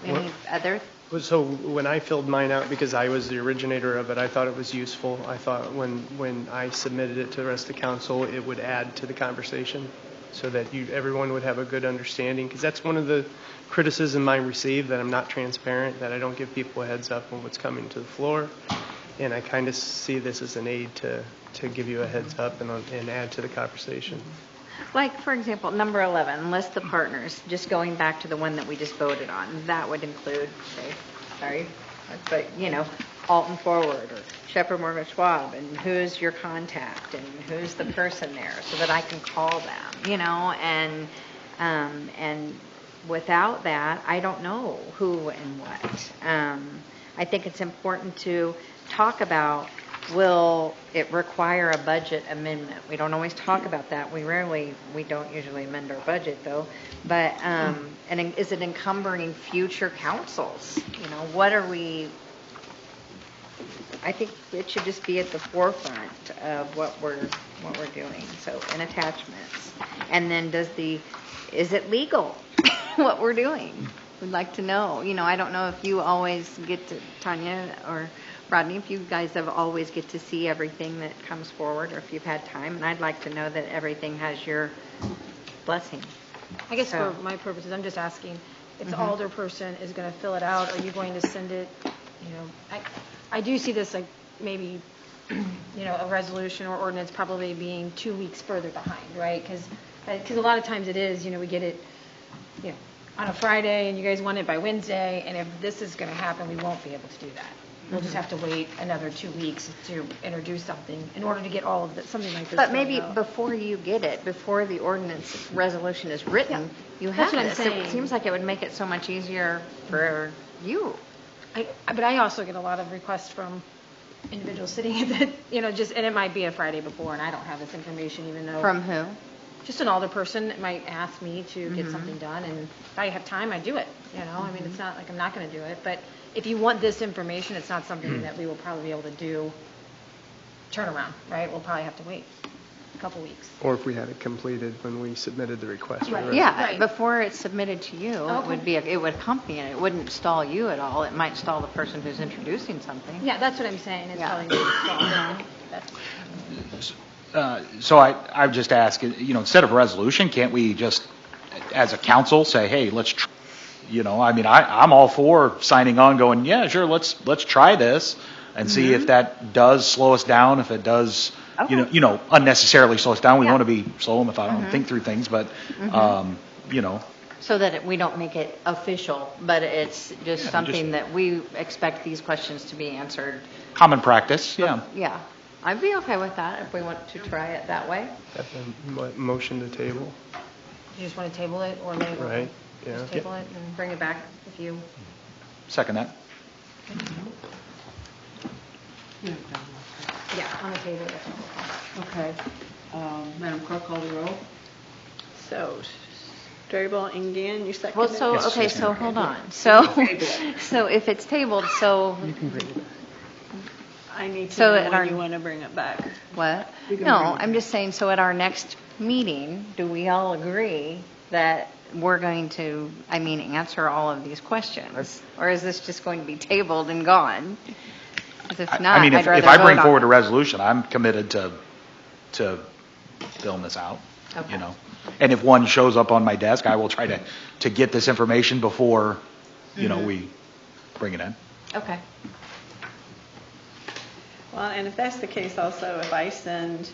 any other? So when I filled mine out, because I was the originator of it, I thought it was useful. I thought when I submitted it to the rest of the council, it would add to the conversation so that everyone would have a good understanding. Because that's one of the criticism I receive, that I'm not transparent, that I don't give people a heads up on what's coming to the floor. And I kind of see this as an aid to give you a heads up and add to the conversation. Like, for example, number 11, list the partners. Just going back to the one that we just voted on, that would include, Alton Forward or Shepherd Morgan Schwab, and who's your contact and who's the person there, so that I can call them, and without that, I don't know who and what. I think it's important to talk about, will it require a budget amendment? We don't always talk about that. We don't usually amend our budget, though. But and is it encumbering future councils? What are we? I think it should just be at the forefront of what we're doing, so, in attachments. And then is it legal, what we're doing? We'd like to know. I don't know if you always get to, Tanya or Rodney, if you guys have always get to see everything that comes forward, or if you've had time, and I'd like to know that everything has your blessing. I guess So- for my purposes, I'm just asking, if the alderperson is going to fill it out, are you going to send it, I do see this like maybe, a resolution or ordinance probably being 2 weeks further behind, right? Because a lot of times it is, we get it, on a Friday, and you guys want it by Wednesday, and if this is going to happen, we won't be able to do that. We'll just have to wait another 2 weeks to introduce something in order to get all of something like this. But maybe out. before you get it, before the ordinance resolution is written, you have That's what I'm this. saying. It seems like it would make it so much easier for you. But I also get a lot of requests from individuals sitting at the, and it might be a Friday before, and I don't have this information, even though. From who? Just an older person might ask me to get something done, and if I have time, I do it, I mean, it's not like I'm not going to do it, but if you want this information, it's not something that we will probably be able to do turnaround, right? We'll probably have to wait a couple weeks. Or if we had it completed when we submitted the request. for Right. the Yeah, Right. before it's submitted to you, Okay. it would accompany it. It wouldn't stall you at all. It might stall the person who's introducing something. Yeah, that's what I'm saying, it's Yeah. probably not that's So I would just ask, instead of a resolution, can't we just, as a council, say, hey, let's, I'm all for signing on, going, yeah, sure, let's try this and see if that does slow us down, if it does, unnecessarily slow us down. We Yeah. want to be slow and methodical, think through things, but, So that we don't make it official, but it's just Yeah, something that we expect these questions to be answered. common practice, yeah. Yeah, I'd be okay with that if we want to try it that way. Have a motion to table, You just want to table it or label it? right? Yeah. Just table it and bring it back if you. Second that. Yeah, on the table. Okay. Madam Clerk, call the roll. So, Strable and Gann, you second Well, it? so, Yes, okay, yes, so ma'am. hold on. So if it's tabled, so You can bring it back. I need to So know at our- when you want to bring it back. what? No, I'm just saying, so at our next meeting, do we all agree that we're going to, answer all of these questions? Or is this just going to be tabled and gone? 'Cause if not, I mean, I'd if I rather bring vote on forward a it. resolution, I'm committed to filling this out, Okay. And if one shows up on my desk, I will try to get this information before, we bring it in. Okay. Well, and if that's the case also, if I send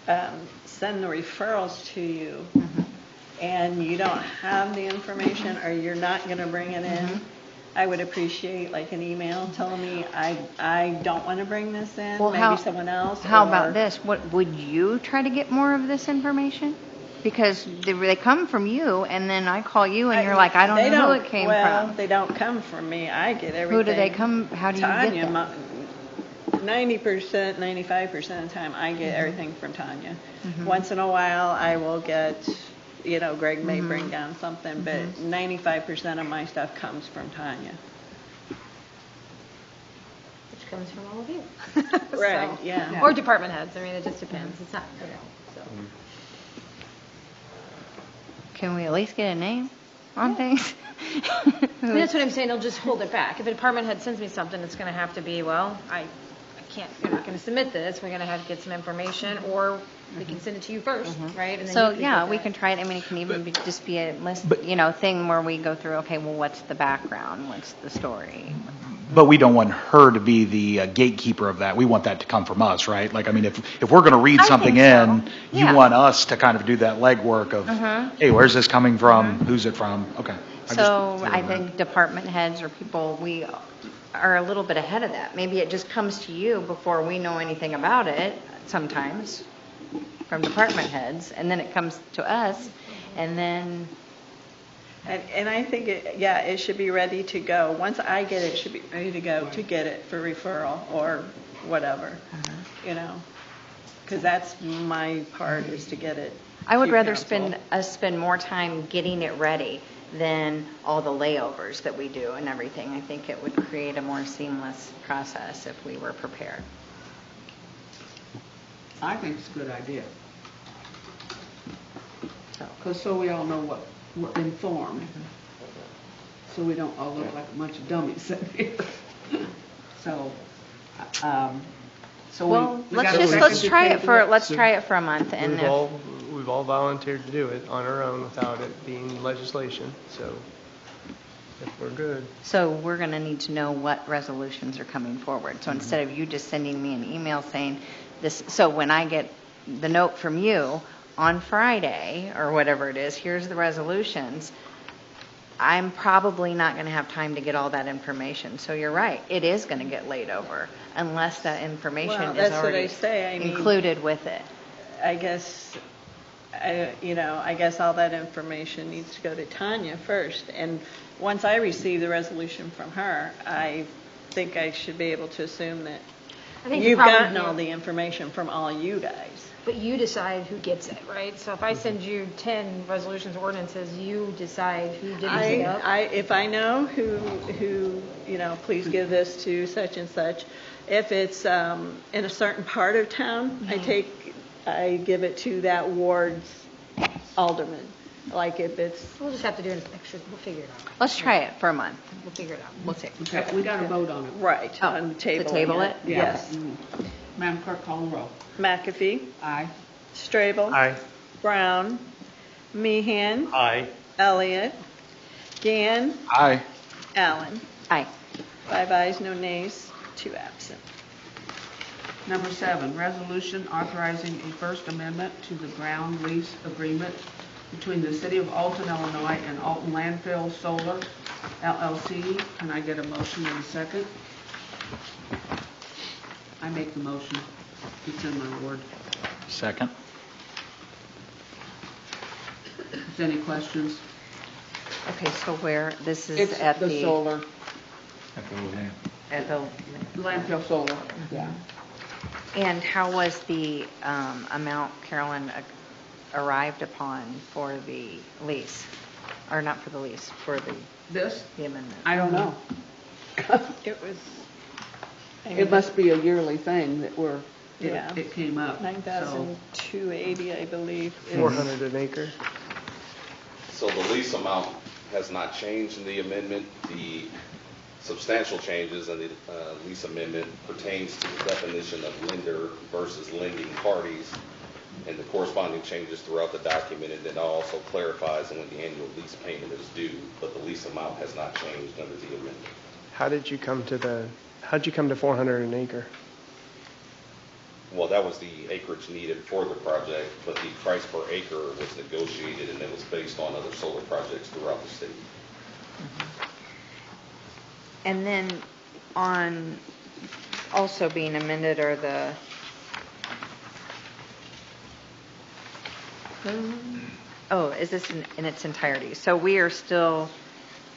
the referrals to you and you don't have the information or you're not going to bring it in, I would appreciate like an email telling me I don't want to bring this in, Well, maybe someone else. How or- about this? What, would you try to get more of this information? Because they come from you, and then I call you, and you're like, I don't They know who it came well, from. they don't come from me. I get everything. Who do they come, how do you get Tanya, them? 90%, 95% of the time, I get everything from Tanya. Mm-hmm. Once in a while, I will get, Greg may bring down something, but 95% of my stuff comes from Tanya. Which comes from all of you. Right, So- yeah. Or department heads, it just depends, it's not, so. Can we at least get a name on things? And that's what I'm saying, they'll just hold it back. If a department head sends me something, it's going to have to be, well, I can't, you're not going to submit this, we're going to have to get some information, or we can send it to you first, right? And then So, you can yeah, get we that. can try it. It can even be, just be a list, thing where we go through, okay, well, what's the background? What's the story? But we don't want her to be the gatekeeper of that. We want that to come from us, right? Like, if we're going to read I something think so. in, Yeah. you want us to kind of do that legwork of, hey, where's this coming from? Who's it from? Okay. So I think department heads or people, we are a little bit ahead of that. Maybe it just comes to you before we know anything about it sometimes from department heads, and then it comes to us, and then, And I think, it should be ready to go. Once I get it, it should be ready to go to get it for referral or whatever, because that's my part is to get it. I would to rather council. spend more time getting it ready than all the layovers that we do and everything. I think it would create a more seamless process if we were prepared. I think it's a good idea. So, Because so we all know what we're informed. So we don't all look like a bunch of dummies sitting here. So, well, we let's got a just, second let's to try it table for, it? let's try it for a month and We've all volunteered to do it on our own without it being legislation, so if we're good. so we're going to need to know what resolutions are coming forward. So instead of you just sending me an email saying this, so when I get the note from you on Friday or whatever it is, here's the resolutions, I'm probably not going to have time to get all that information. So you're right, it is going to get laid over unless that information Well, is that's what already I say. I mean, included with it. I guess, I guess all that information needs to go to Tanya first. And once I receive the resolution from her, I think I should be able to assume that I think you've the problem gotten all here- the information from all you guys. But you decide who gets it, right? So if I send you 10 resolutions, ordinances, you decide who digs it up. If I know who, please give this to such and such. If it's in a certain part of town, I give it to that ward's alderman. Like if it's, We'll just have to do an extra, we'll figure it out. Let's try it for a month. We'll figure it out. We'll see. Okay, we got to vote on it. right, Oh, on the table. to table it? Yes. Madam Clerk, call the roll. McAfee, Aye. Strabel. Aye. Brown, Meehan, Aye. Elliott, Gann, Aye. Allen. Aye. 5 ayes, no nays, 2 absent. Number 7, resolution authorizing a first amendment to the ground lease agreement between the City of Alton, Illinois and Alton Landfill Solar LLC. Can I get a motion and a second? I make the motion. It's in my ward. Second. Is any questions? Okay, so where, this is It's at the solar, at the, landfill solar, yeah. and how was the amount, Carolyn, arrived upon for the lease? Or not for the lease, for This, the amendment? I don't know. It was, It must be a yearly thing that Yeah. it came up. so. 9,280, I believe. 400 an acre. So the lease amount has not changed in the amendment. The substantial changes in the lease amendment pertains to the definition of lender versus lending parties and the corresponding changes throughout the document. And then also clarifies when the annual lease payment is due, but the lease amount has not changed under the amendment. How'd you come to 400 an acre? Well, that was the acreage needed for the project, but the price per acre was negotiated and it was based on other solar projects throughout the state. And then on also being amended are the, is this in its entirety? So we are still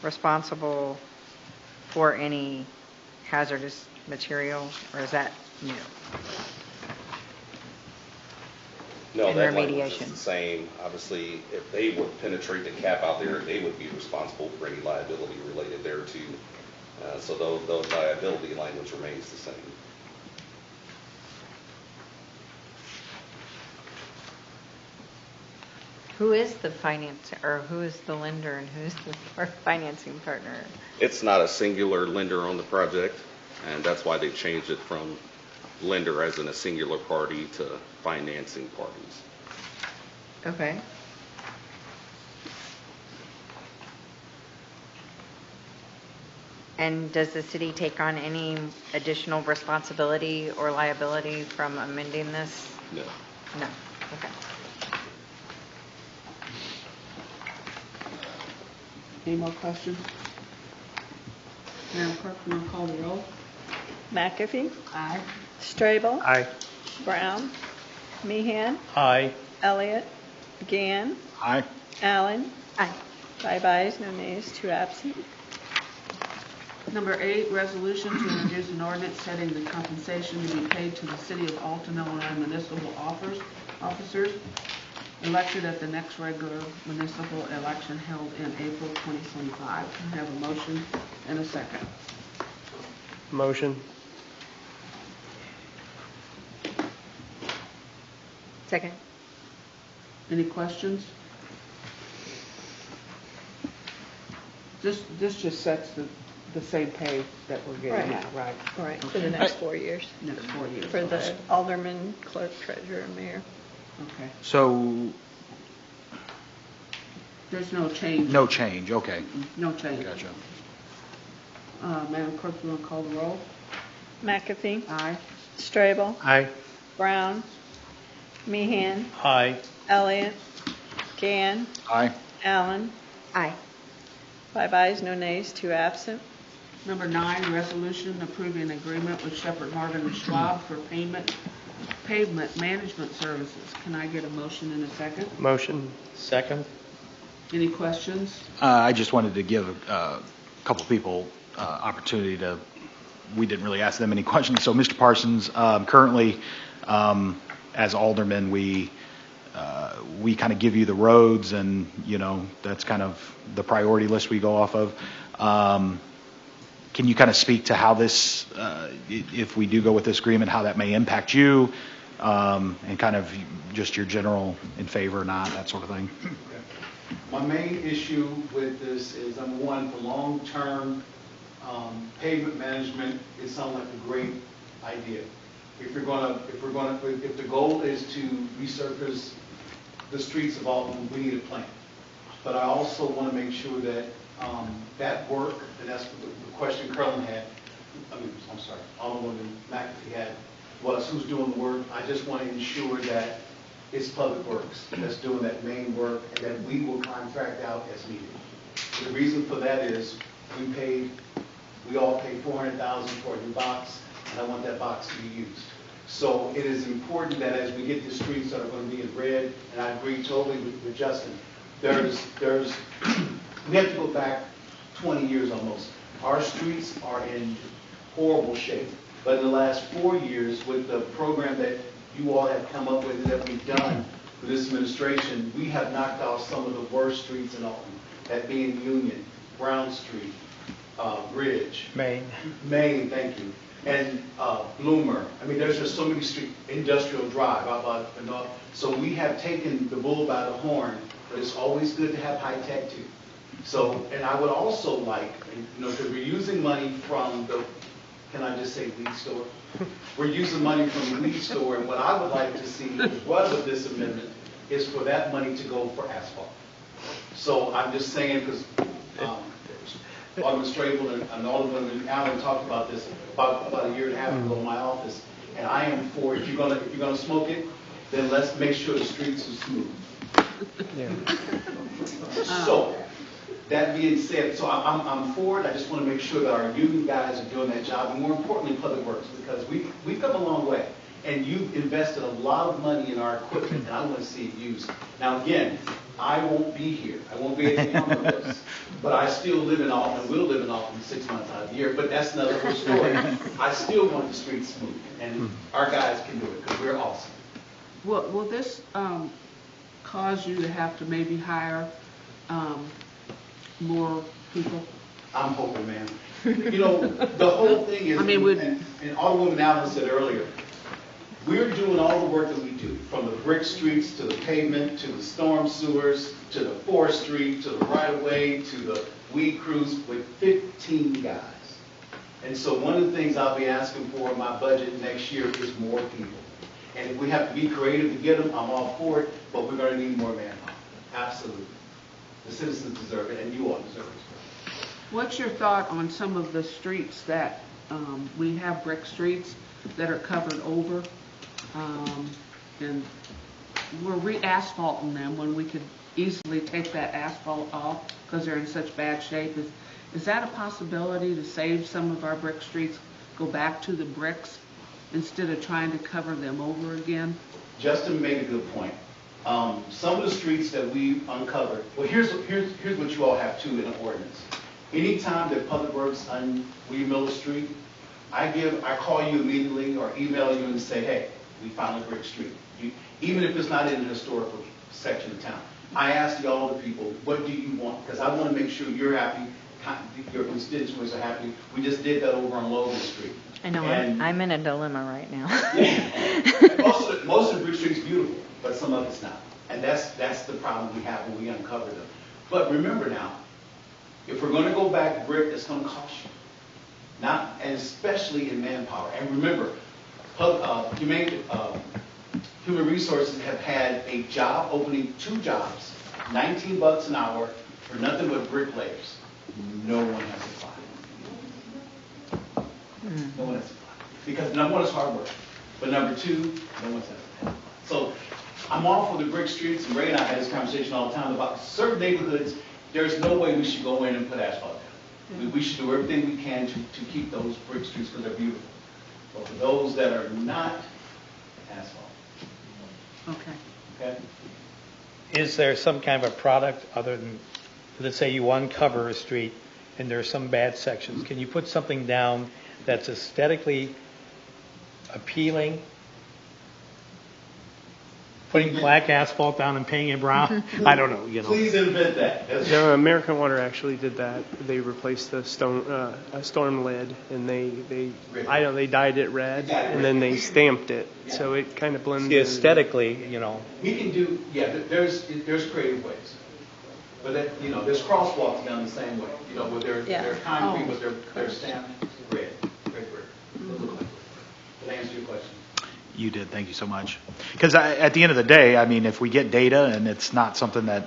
responsible for any hazardous material, or is that new? No, And that language remediation. is the same. Obviously, if they would penetrate the cap out there, they would be responsible for any liability related thereto. So those liability language remains the same. Who is the finance, or who is the lender and who's the financing partner? It's not a singular lender on the project, and that's why they changed it from lender as in a singular party to financing parties. Okay. And does the city take on any additional responsibility or liability from amending this? No. No. Okay. Any more questions? Madam Clerk, will you call the roll? McAfee, Aye. Strabel, Aye. Brown, Meehan, Aye. Elliott, Gann, Aye. Allen. Aye. 5 ayes, no nays, 2 absent. Number 8, resolution to introduce an ordinance setting the compensation to be paid to the City of Alton, Illinois municipal officers elected at the next regular municipal election held in April 2025. Can I have a motion and a second? Motion. Second. Any questions? This just sets the same pay that we're getting now, right? Right, for the next 4 years. Next 4 years. For the alderman, clerk, treasurer, and mayor. Okay. So, There's no change. no change, okay. No change. Gotcha. Madam Clerk, you want to call the roll? McAfee. Aye. Strabel. Aye. Brown. Meehan. Aye. Elliott. Gann. Aye. Allen. Aye. 5 ayes, no nays, 2 absent. Number 9, resolution approving agreement with Shepherd Morgan and Schwab for pavement management services. Can I get a motion in a second? Motion. Second. Any questions? I just wanted to give a couple people opportunity to, we didn't really ask them any questions. So Mr. Parsons, currently, as alderman, we kind of give you the roads and, that's kind of the priority list we go off of. Can you kind of speak to how this, if we do go with this agreement, how that may impact you, and kind of just your general in favor or not, that sort of thing? My main issue with this is, number one, for long-term pavement management, it sounds like a great idea. If the goal is to resurface the streets of Alton, we need a plan. But I also want to make sure that that work, and that's the question Carlin had, Alderwoman McAfee had, was who's doing the work. I just want to ensure that it's Public Works that's doing that main work, and that we will contract out as needed. The reason for that is we all paid $400,000 for a new box, and I want that box to be used. So it is important that as we get the streets that are going to be in red, and I agree totally with Justin, we have to go back 20 years almost. Our streets are in horrible shape. But in the last 4 years, with the program that you all have come up with and that we've done with this administration, we have knocked off some of the worst streets in Alton, that being Union, Brown Street, Ridge. Main, thank you. And Bloomer. I mean, there's just so many streets, Industrial Drive. So we have taken the bull by the horn, but it's always good to have high tech too. So, and I would also like, because we're using money from the, can I just say weed store? We're using money from the weed store, and what I would like to see as well with this amendment is for that money to go for asphalt. So I'm just saying, because Alderman Strabel and Alderman Allen talked about this about a year and a half ago in my office, and I am for, if you're gonna smoke it, then let's make sure the streets are smooth. So, that being said, so I'm for it. I just want to make sure that our union guys are doing that job, and more importantly, Public Works, because we've come a long way, and you've invested a lot of money in our equipment, and I want to see it used. Now, again, I won't be here. I won't be at the conference, but I still live in Alton, and will live in Alton 6 months out of the year, but that's another whole story. I still want the streets smooth, and our guys can do it, because we're awesome. Will this cause you to have to maybe hire more people? I'm hoping, man. The whole thing is, and Alderwoman Allen said earlier, we're doing all the work that we do, from the brick streets to the pavement, to the storm sewers, to the forestry, to the right-of-way, to the weed crews, with 15 guys. And so one of the things I'll be asking for in my budget next year is more people. And if we have to be creative to get them, I'm all for it, but we're going to need more manpower. Absolutely. The citizens deserve it, and you all deserve it as well. What's your thought on some of the streets that we have brick streets that are covered over, and we're re-asphalting them when we could easily take that asphalt off because they're in such bad shape? Is that a possibility to save some of our brick streets, go back to the bricks instead of trying to cover them over again? Justin made a good point. Some of the streets that we uncovered, well, here's what you all have too in an ordinance. Anytime that Public Works re-mill a street, I call you immediately or email you and say, hey, we found a brick street. Even if it's not in a historical section of town. I asked the older people, what do you want? Because I want to make sure you're happy, your constituents are happy. We just did that over on Logan Street. I know, And I'm in a dilemma right now. yeah, most of the brick street's beautiful, but some of it's not. And that's the problem we have when we uncover them. But remember now, if we're going to go back brick, it's going to cost you. And especially in manpower. And remember, Human Resources have had a job opening, 2 jobs, $19 an hour for nothing but bricklayers. No one has applied. No one has applied. Because number 1 is hard work. But number 2, no one's applied. So I'm all for the brick streets, and Ray and I had this conversation all the time about certain neighborhoods, there's no way we should go in and put asphalt down. We should do everything we can to keep those brick streets because they're beautiful. But for those that are not, asphalt. Okay. Okay? Is there some kind of a product other than, let's say you uncover a street and there are some bad sections. Can you put something down that's aesthetically appealing? Putting black asphalt down and painting it brown? I don't know, Please invent that. No, American Water actually did that. They replaced the storm lid, and they dyed it red, and then they stamped it, so it kind of blends. See, aesthetically, We can do, there's creative ways. But there's crosswalks done the same way, where they're concrete, but they're stamped red. Did I answer your question? You did. Thank you so much. Because at the end of the day, I mean, if we get data and it's not something that,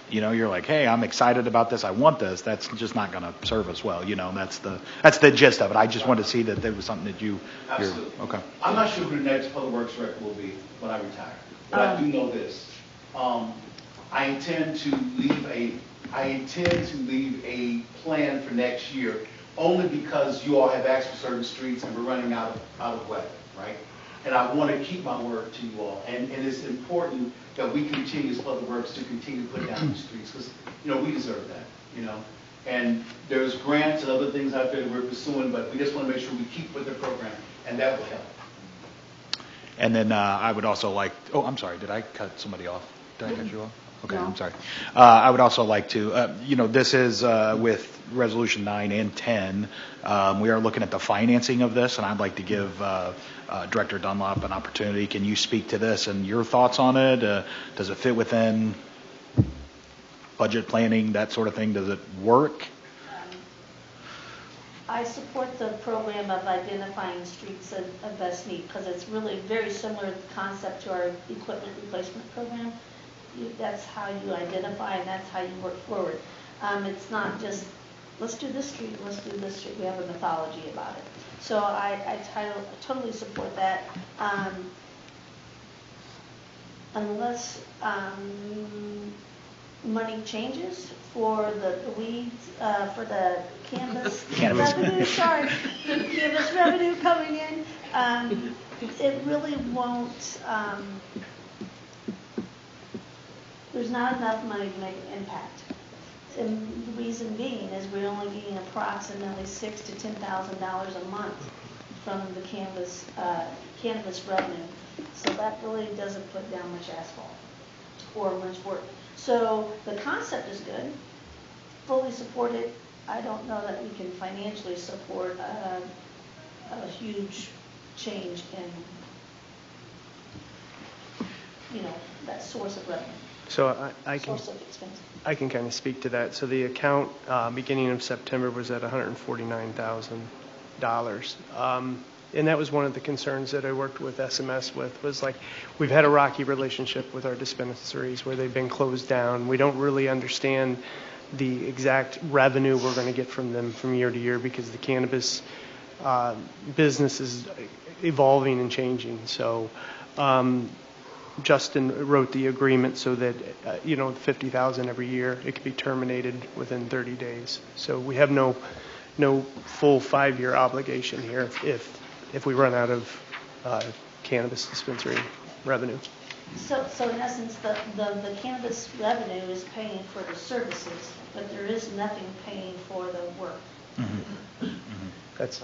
you're like, hey, I'm excited about this, I want this, that's just not going to serve us well. That's the gist of it. I just wanted to see that there was something that Absolutely. Okay. I'm not sure who the next public works director will be when I retire, but I do know this. I intend to leave a plan for next year only because you all have asked for certain streets and we're running out of weather, right? And I want to keep my word to you all. And it's important that we continue as Public Works to continue to put down these streets because, we deserve that, And there's grants and other things out there that we're pursuing, but we just want to make sure we keep with the program, and that will help. And then I would also like, I'm sorry, did I cut somebody off? Did I cut you off? Okay, no. I'm sorry. I would also like to, this is with Resolution 9 and 10. We are looking at the financing of this, and I'd like to give Director Dunlop an opportunity. Can you speak to this and your thoughts on it? Does it fit within budget planning, that sort of thing? Does it work? I support the program of identifying streets of best need because it's really very similar concept to our equipment replacement program. That's how you identify and that's how you work forward. It's not just, let's do this street, let's do this street. We have a mythology about it. So I totally support that. Unless money changes for the weeds, for the canvas revenue, for the canvas revenue coming in, it really won't, there's not enough money to make an impact. And the reason being is we're only getting approximately $6,000 to $10,000 a month from the cannabis revenue. So that really doesn't put down much asphalt or much work. So the concept is good, fully supported. I don't know that we can financially support a huge change in, that source of revenue. So I Source of expense. I can kind of speak to that. So the account beginning of September was at $149,000. And that was one of the concerns that I worked with SMS with, was like, we've had a rocky relationship with our dispensaries where they've been closed down. We don't really understand the exact revenue we're going to get from them from year to year because the cannabis business is evolving and changing. So Justin wrote the agreement so that, $50,000 every year, it could be terminated within 30 days. So we have no full 5-year obligation here if we run out of cannabis dispensary revenue. So in essence, the cannabis revenue is paying for the services, but there is nothing paying for the work. Mm-hmm. That's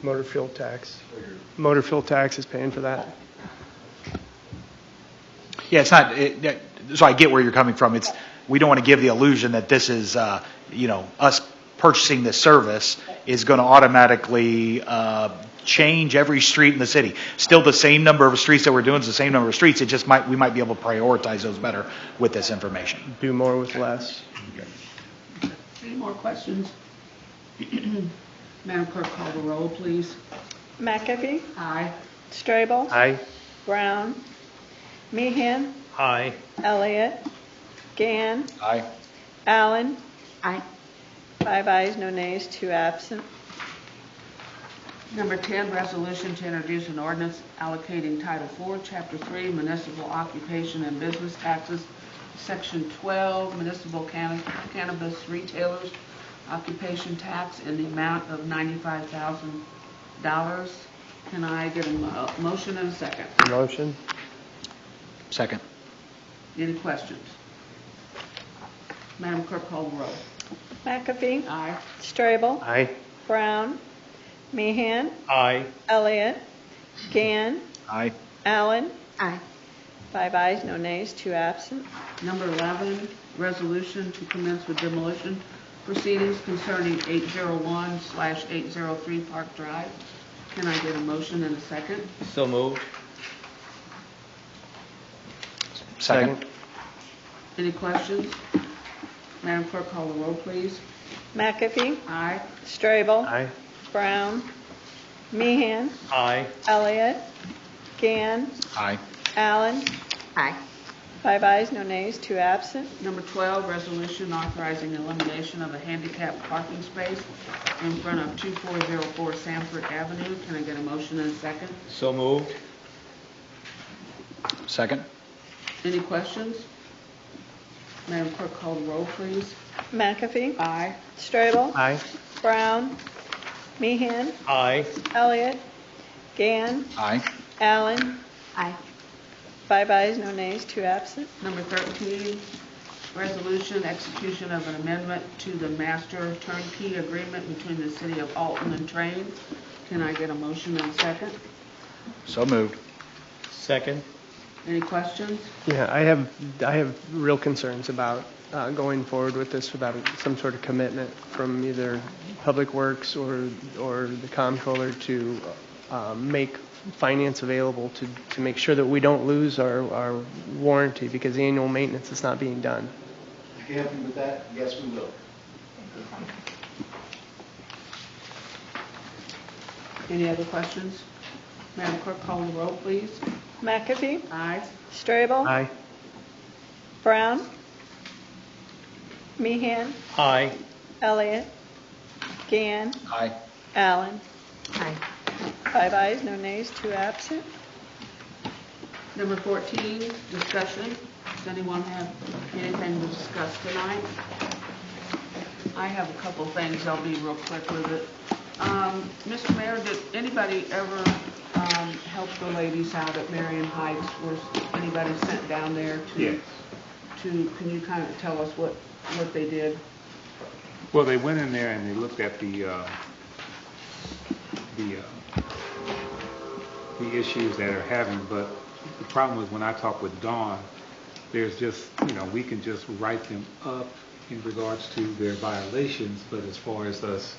motor fuel tax. Motor fuel tax is paying for that. Yeah, it's not, so I get where you're coming from. We don't want to give the illusion that this is, us purchasing this service is going to automatically change every street in the city. Still the same number of streets that we're doing is the same number of streets. It just we might be able to prioritize those better with this information. Do more with less. Any more questions? Madam Clerk, call the roll, please. McAfee. Aye. Strabel. Aye. Brown. Meehan. Aye. Elliott. Gann. Aye. Allen. Aye. 5 ayes, no nays, 2 absent. Number 10, resolution to introduce an ordinance allocating Title IV, Chapter 3, Municipal Occupation and Business Taxes, Section 12, Municipal Cannabis Retailers Occupation Tax in the amount of $95,000. Can I get a motion and a second? Motion. Second. Any questions? Madam Clerk, call the roll. McAfee. Aye. Strabel. Aye. Brown. Meehan. Aye. Elliott. Gann. Aye. Allen. Aye. 5 ayes, no nays, 2 absent. Number 11, resolution to commence with demolition proceedings concerning 801/803 Park Drive. Can I get a motion and a second? So moved. Second. Any questions? Madam Clerk, call the roll, please. McAfee. Aye. Strabel. Aye. Brown. Meehan. Aye. Elliott. Gann. Aye. Allen. Aye. 5 ayes, no nays, 2 absent. Number 12, resolution authorizing elimination of a handicapped parking space in front of 2404 Sanford Avenue. Can I get a motion and a second? So moved. Second. Any questions? Madam Clerk, call the roll, please. McAfee. Aye. Strabel. Aye. Brown. Meehan. Aye. Elliott. Gann. Aye. Allen. Aye. 5 ayes, no nays, 2 absent. Number 13, resolution execution of an amendment to the master turnkey agreement between the city of Alton and Train. Can I get a motion and a second? So moved. Second. Any questions? Yeah, I have real concerns about going forward with this without some sort of commitment from either Public Works or the comptroller to make finance available to make sure that we don't lose our warranty because the annual maintenance is not being done. If you help me with that, yes, we will. Any other questions? Madam Clerk, call the roll, please. McAfee. Aye. Strabel. Aye. Brown. Meehan. Aye. Elliott. Gann. Aye. Allen. Aye. 5 ayes, no nays, 2 absent. Number 14, discussion. Does anyone have anything to discuss tonight? I have a couple things. I'll be real quick with it. Mr. Mayor, did anybody ever help the ladies out at Marion Heights? Was anybody sent down there to? Yes. Can you kind of tell us what they did? Well, they went in there and they looked at the issues that are having, but the problem was when I talked with Dawn, there's just, we can just write them up in regards to their violations, but as far as us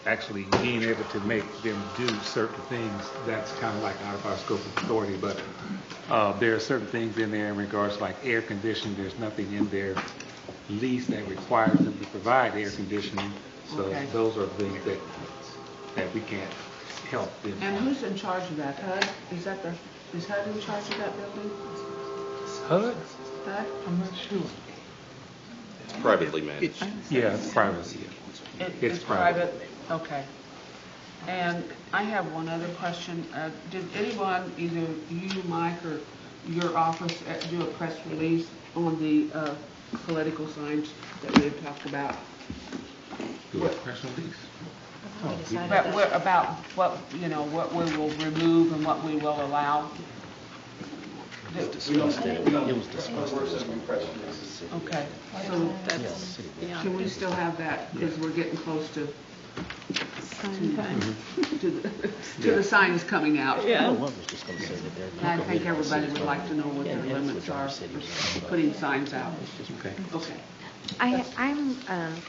actually being able to make them do certain things, that's kind of like out of our scope of authority. But there are certain things in there in regards to like air conditioning. There's nothing in their lease that requires them to provide air conditioning. So Okay. those are things that we can't help them. And who's in charge of that? HUD? Is HUD in charge of that building? HUD? HUD? I'm not sure. It's privately managed. Yeah, it's private. It's private? Okay. And I have one other question. Did anyone, either you, Mike, or your office, do a press release on the political signs that we had talked about? Do a press release? About what we will remove and what we will allow? It was discussed. Okay, so that's, can we still have that, because we're getting close to to the signs coming out. Yeah. And I think everybody would like to know what their limits are for putting signs out. Okay. I'm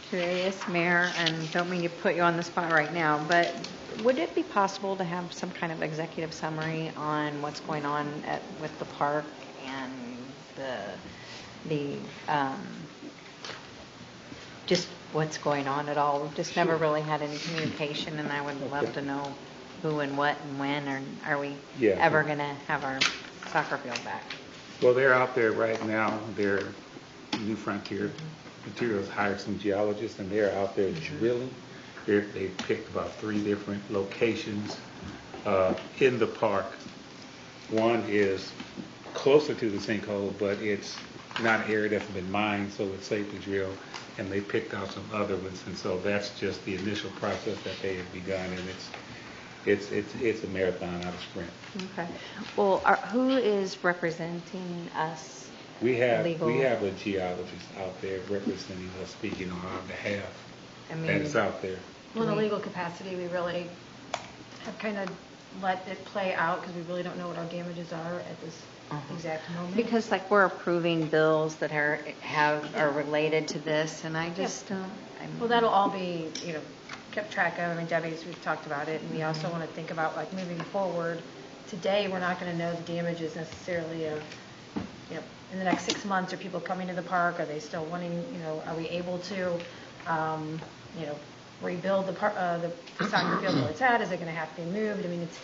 curious, Mayor, and don't mean to put you on the spot right now, but would it be possible to have some kind of executive summary on what's going on with the park and the just what's going on at all? We've just never really had any communication, and I would love to know who and what and when, or are we ever going to have our soccer field back? Well, they're out there right now. They're New Frontier Materials hired some geologists, and they're out there drilling. They picked about 3 different locations in the park. One is closer to the sinkhole, but it's not an area that's been mined, so it's safe to drill. And they picked out some other ones, and so that's just the initial process that they have begun, and it's a marathon, not a sprint. Okay. Well, who is representing us? We have legal? a geologist out there representing us, speaking on our behalf. That is out there. Well, in a legal capacity, we really have kind of let it play out because we really don't know what our damages are at this exact moment. Because like we're approving bills that are related to this, and I just don't. Well, that'll all be kept track of. I mean, Debbie's, we've talked about it, and we also want to think about like moving forward. Today, we're not going to know the damages necessarily of in the next 6 months. Are people coming to the park? Are they still wanting? Are we able to rebuild the soccer field where it's at? Is it going to have to be moved? I mean, it's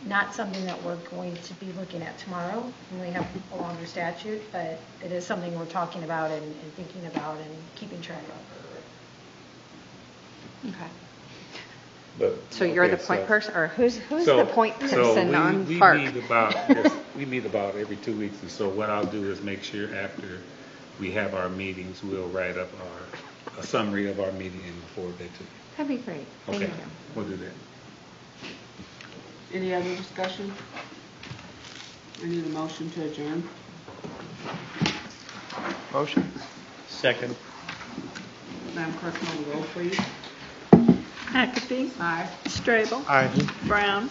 not something that we're going to be looking at tomorrow when we have a longer statute, but it is something we're talking about and thinking about and keeping track of. Okay. But, so you're the point person, or who's the point person on we park? We meet about every 2 weeks, and so what I'll do is make sure after we have our meetings, we'll write up a summary of our meeting and forward that to you. That'd be great. Thank Okay, you. we'll do that. Any other discussion? I need a motion to adjourn. Motion? Second. Madam Clerk, call the roll, please. McAfee. Aye. Strable. Aye. Brown.